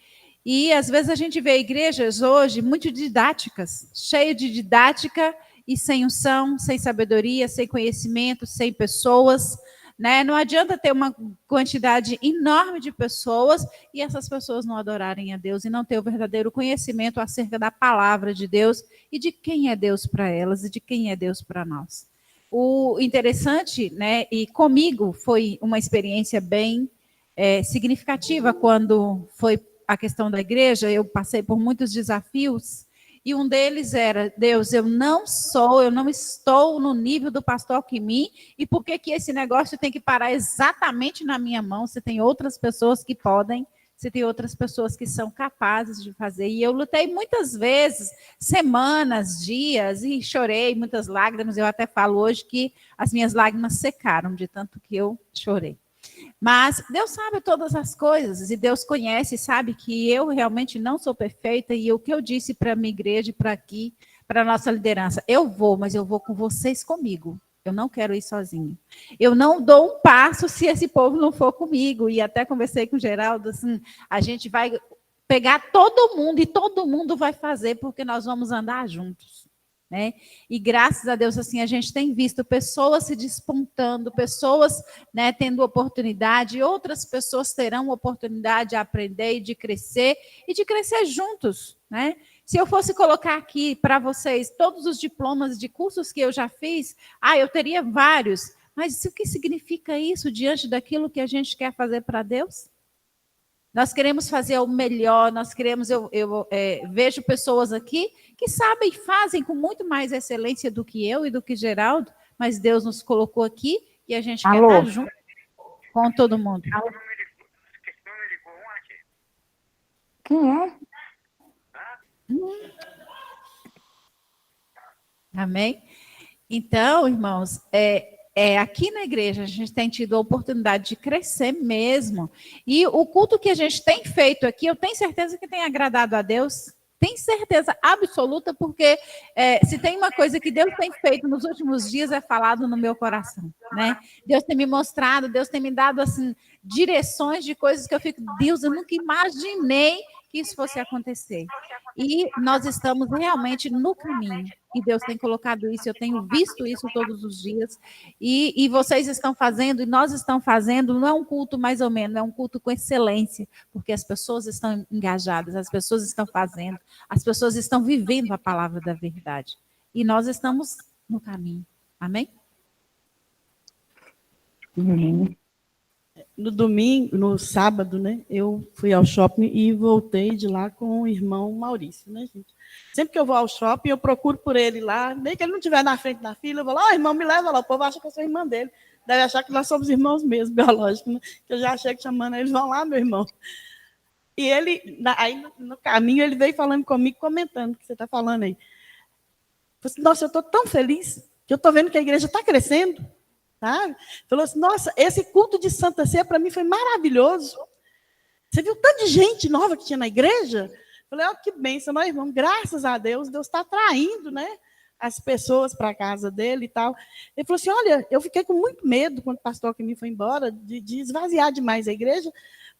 E às vezes a gente vê igrejas hoje muito didáticas, cheias de didática e sem unção, sem sabedoria, sem conhecimento, sem pessoas, né? Não adianta ter uma quantidade enorme de pessoas e essas pessoas não adorarem a Deus e não ter o verdadeiro conhecimento acerca da palavra de Deus e de quem é Deus para elas e de quem é Deus para nós. O interessante, né, e comigo foi uma experiência bem significativa quando foi a questão da igreja. Eu passei por muitos desafios e um deles era: Deus, eu não estou no nível do pastor Alquimim, e por que esse negócio tem que parar exatamente na minha mão? Você tem outras pessoas que podem, você tem outras pessoas que são capazes de fazer. E eu lutei muitas vezes, semanas, dias, e chorei muitas lágrimas. Eu até falo hoje que as minhas lágrimas secaram de tanto que eu chorei. Mas Deus sabe todas as coisas, e Deus conhece, sabe que eu realmente não sou perfeita, e o que eu disse para a minha igreja e para aqui, para a nossa liderança: eu vou, mas eu vou com vocês comigo. Eu não quero ir sozinho. Eu não dou um passo se esse povo não for comigo. E até conversei com o Geraldo, assim, a gente vai pegar todo mundo e todo mundo vai fazer, porque nós vamos andar juntos, né? E graças a Deus, assim, a gente tem visto pessoas se despontando, pessoas, né, tendo oportunidade, outras pessoas terão oportunidade de aprender e de crescer juntos, né? Se eu fosse colocar aqui para vocês todos os diplomas de cursos que eu já fiz, eu teria vários. Mas o que significa isso diante daquilo que a gente quer fazer para Deus? Nós queremos fazer o melhor, nós queremos, eu vejo pessoas aqui que sabem e fazem com muito mais excelência do que eu e do que Geraldo, mas Deus nos colocou aqui e a gente quer estar junto com todo mundo. Quem é? Amém? Então, irmãos, aqui na igreja a gente tem tido a oportunidade de crescer mesmo. E o culto que a gente tem feito aqui, eu tenho certeza que tem agradado a Deus. Tenho certeza absoluta, porque se tem uma coisa que Deus tem feito nos últimos dias é falado no meu coração, né? Deus tem me mostrado, Deus tem me dado assim direções de coisas que eu fico: Deus, eu nunca imaginei que isso fosse acontecer. E nós estamos realmente no caminho. E Deus tem colocado isso, eu tenho visto isso todos os dias. E vocês estão fazendo, e nós estamos fazendo, não é um culto mais ou menos, é um culto com excelência, porque as pessoas estão engajadas, as pessoas estão fazendo, as pessoas estão vivendo a palavra da verdade. E nós estamos no caminho. Amém? Amém. No sábado, né, eu fui ao shopping e voltei de lá com o irmão Maurício, né, gente? Sempre que eu vou ao shopping, eu procuro por ele lá, nem que ele não estiver na frente da fila, eu vou lá: irmão, me leva lá. O povo acha que eu sou irmã dele, deve achar que nós somos irmãos mesmo, biológicos, né? Que eu já achei que chamando eles: vão lá, meu irmão. E ele, aí no caminho, ele veio falando comigo, comentando o que você está falando aí. Eu falei assim: nossa, eu estou tão feliz que eu estou vendo que a igreja está crescendo. Sabe? Falou assim: nossa, esse culto de Santa Ceia para mim foi maravilhoso. Você viu tanta gente nova que tinha na igreja? Falei: que bênção, nós irmãos, graças a Deus, Deus está atraindo, né, as pessoas para a casa dele e tal. Ele falou assim: olha, eu fiquei com muito medo quando o pastor Alquimim foi embora, de esvaziar demais a igreja,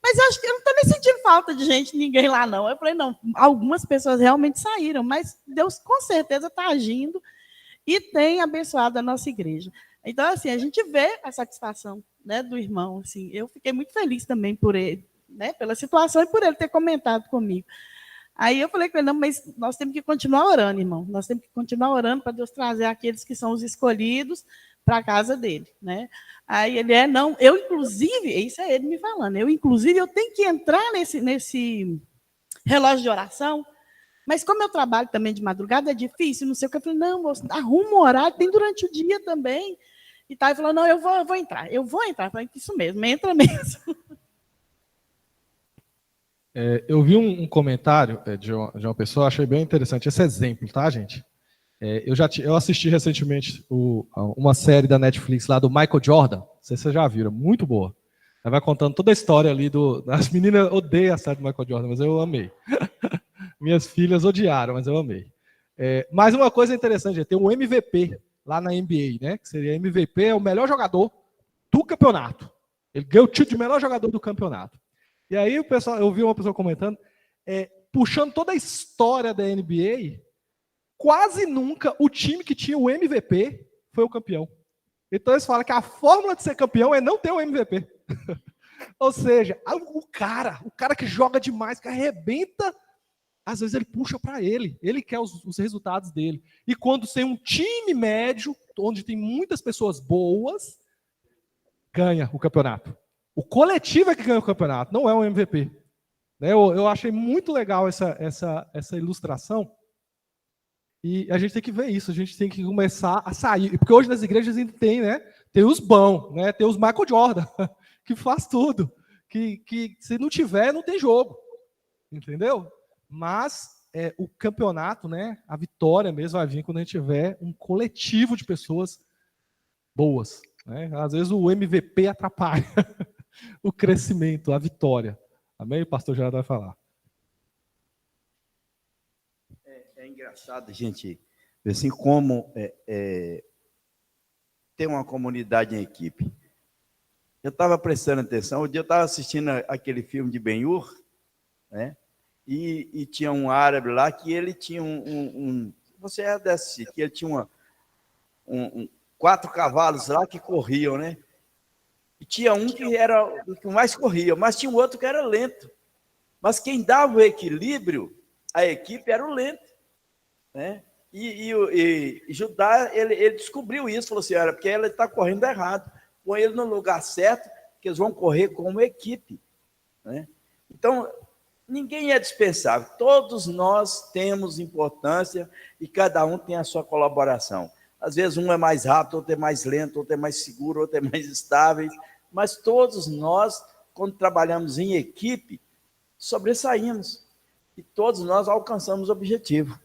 mas acho que eu não estou nem sentindo falta de gente, ninguém lá não. Eu falei: não, algumas pessoas realmente saíram, mas Deus com certeza está agindo e tem abençoado a nossa igreja. Então, assim, a gente vê a satisfação, né, do irmão. Assim, eu fiquei muito feliz também por ele, né, pela situação e por ele ter comentado comigo. Aí eu falei com ele, não, mas nós temos que continuar orando, irmão. Nós temos que continuar orando para Deus trazer aqueles que são os escolhidos para a casa dele, né? Aí ele não, eu inclusive, isso é ele me falando, eu tenho que entrar nesse relógio de oração, mas como eu trabalho também de madrugada, é difícil, não sei o que. Eu falei, não, moço, arruma um horário, tem durante o dia também. E tal, ele falou, não, eu vou entrar. Eu falei, isso mesmo, entra mesmo. Eu vi um comentário de uma pessoa, achei bem interessante esse exemplo, tá, gente? Eu assisti recentemente uma série da Netflix lá do Michael Jordan, não sei se vocês já viram, muito boa. Ela vai contando toda a história ali as meninas odeiam a série do Michael Jordan, mas eu amei. Minhas filhas odiaram, mas eu amei. Mas uma coisa interessante, tem um MVP lá na NBA, né? Que seria MVP, é o melhor jogador do campeonato. Ele ganhou o título de melhor jogador do campeonato. E aí eu vi uma pessoa comentando, puxando toda a história da NBA, quase nunca o time que tinha o MVP foi o campeão. Então eles falam que a fórmula de ser campeão é não ter o MVP. Ou seja, o cara que joga demais, que arrebenta, às vezes ele puxa para ele quer os resultados dele. E quando tem um time médio, onde tem muitas pessoas boas, ganha o campeonato. O coletivo é que ganha o campeonato, não é o MVP. Eu achei muito legal essa ilustração. E a gente tem que ver isso, a gente tem que começar a sair. Porque hoje nas igrejas ainda tem, né? Tem os bons, né? Tem os Michael Jordan, que faz tudo. Que se não tiver, não tem jogo. Entendeu? Mas o campeonato, né? A vitória mesmo vai vir quando a gente tiver um coletivo de pessoas boas. Né? Às vezes o MVP atrapalha o crescimento, a vitória. Amém? O pastor Gerardo vai falar. É engraçado, gente, assim como ter uma comunidade em equipe. Eu estava prestando atenção, um dia eu estava assistindo aquele filme de Ben-Hur, né? E tinha um árabe lá que ele tinha você é desse, que ele tinha 4 cavalos lá que corriam, né? E tinha um que era o que mais corria, mas tinha um outro que era lento. Mas quem dava o equilíbrio, a equipe, era o lento, né? E Judá, ele descobriu isso, falou assim, olha, porque ele está correndo errado, põe ele no lugar certo, que eles vão correr como equipe, né? Então, ninguém é dispensável, todos nós temos importância e cada um tem a sua colaboração. Às vezes um é mais rápido, outro é mais lento, outro é mais seguro, outro é mais estável, mas todos nós, quando trabalhamos em equipe, sobressaímos e todos nós alcançamos o objetivo.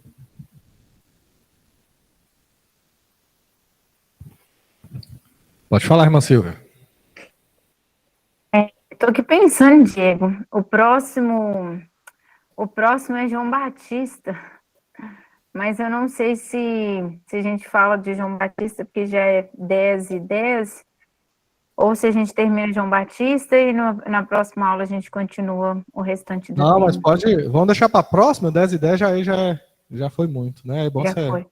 Pode falar, irmã Silvia. Estou aqui pensando, Diego, o próximo é João Batista, mas eu não sei se a gente fala de João Batista, porque já é 10:10, ou se a gente termina João Batista e na próxima aula a gente continua o restante do Não, tema. mas vamos deixar para a próxima, 10:10 já foi muito, né? É bom Já foi.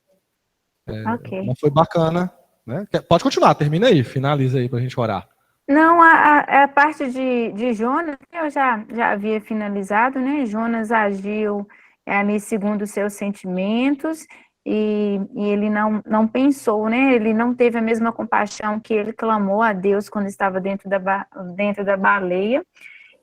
Ok. Mas foi bacana, né? Pode continuar, termina aí, finaliza aí para a gente orar. Não, a parte de Jonas, eu já havia finalizado, né? Jonas agiu ali segundo os seus sentimentos e ele não pensou, né? Ele não teve a mesma compaixão que ele clamou a Deus quando estava dentro da baleia.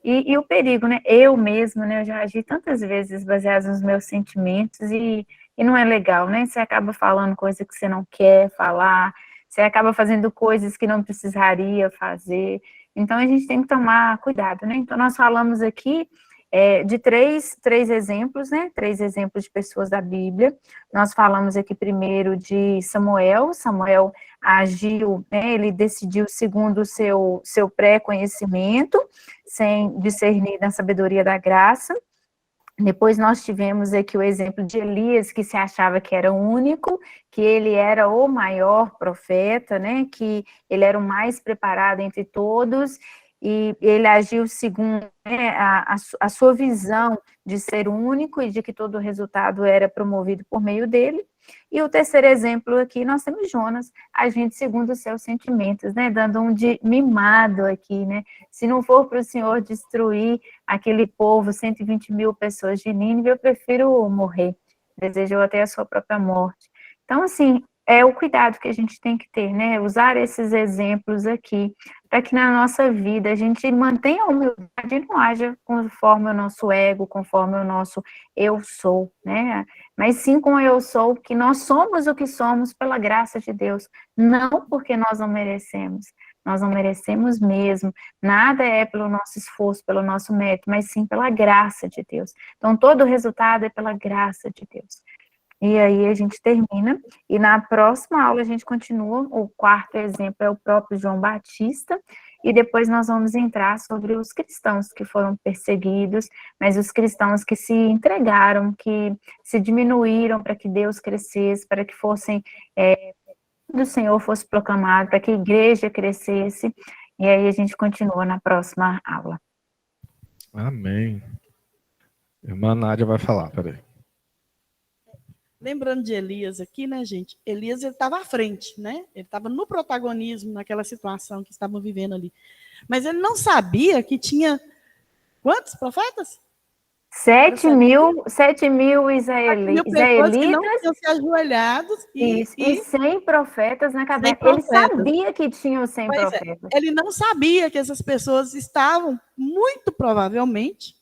E o perigo, né? Eu mesmo, né? Eu já agi tantas vezes baseado nos meus sentimentos e não é legal, né? Você acaba falando coisa que você não quer falar, você acaba fazendo coisas que não precisaria fazer. Então, a gente tem que tomar cuidado, né? Então, nós falamos aqui de três exemplos, né? 3 exemplos de pessoas da Bíblia. Nós falamos aqui primeiro de Samuel. Samuel agiu, né? Ele decidiu segundo o seu pré-conhecimento, sem discernir na sabedoria da graça. Depois nós tivemos aqui o exemplo de Elias, que se achava que era o único, que ele era o maior profeta, né? Que ele era o mais preparado entre todos, e ele agiu segundo, né, a sua visão de ser único e de que todo o resultado era promovido por meio dele. E o terceiro exemplo aqui, nós temos Jonas, agindo segundo os seus sentimentos, né, dando um de mimado aqui, né, se não for para o Senhor destruir aquele povo, 120 mil pessoas de Nínive, eu prefiro morrer, desejou até a sua própria morte. Então, assim, é o cuidado que a gente tem que ter, né, usar esses exemplos aqui, para que na nossa vida a gente mantenha a humildade e não haja conforme o nosso ego, conforme o nosso eu sou, né, mas sim com eu sou, que nós somos o que somos pela graça de Deus, não porque nós não merecemos mesmo, nada é pelo nosso esforço, pelo nosso mérito, mas sim pela graça de Deus. Então, todo o resultado é pela graça de Deus. E aí a gente termina, e na próxima aula a gente continua, o quarto exemplo é o próprio João Batista, e depois nós vamos entrar sobre os cristãos que foram perseguidos, mas os cristãos que se entregaram, que se diminuíram para que Deus crescesse, para que fossem, do Senhor fosse proclamado, para que a igreja crescesse, e aí a gente continua na próxima aula. Amém. Irmã Nádia vai falar, peraí. Lembrando de Elias aqui, né, gente? Elias, ele estava à frente, né? Ele estava no protagonismo naquela situação que estavam vivendo ali. Mas ele não sabia que tinha quantos profetas? 7 mil Mil pessoas que não israelitas, tinham se ajoelhado e 100 profetas na caverna. 100 Ele profetas. sabia que tinham 100 Pois é, profetas. ele não sabia que essas pessoas estavam, muito provavelmente,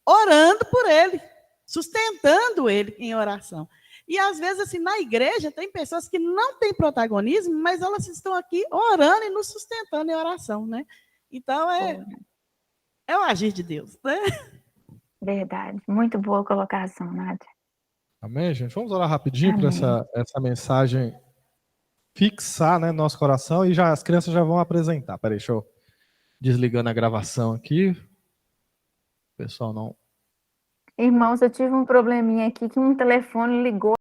orando por ele, sustentando ele em oração. E, às vezes, assim, na igreja, tem pessoas que não têm protagonismo, mas elas estão aqui orando e nos sustentando em oração, né? Então, é o agir de Deus, né? Verdade. Muito boa colocação, Nádia. Amém, gente? Vamos orar rapidinho para Amém. essa mensagem fixar, né, no nosso coração, e já as crianças já vão apresentar. Peraí, deixa eu desligando a gravação aqui. O pessoal não... Irmãos, eu tive um probleminha aqui que um telefone ligou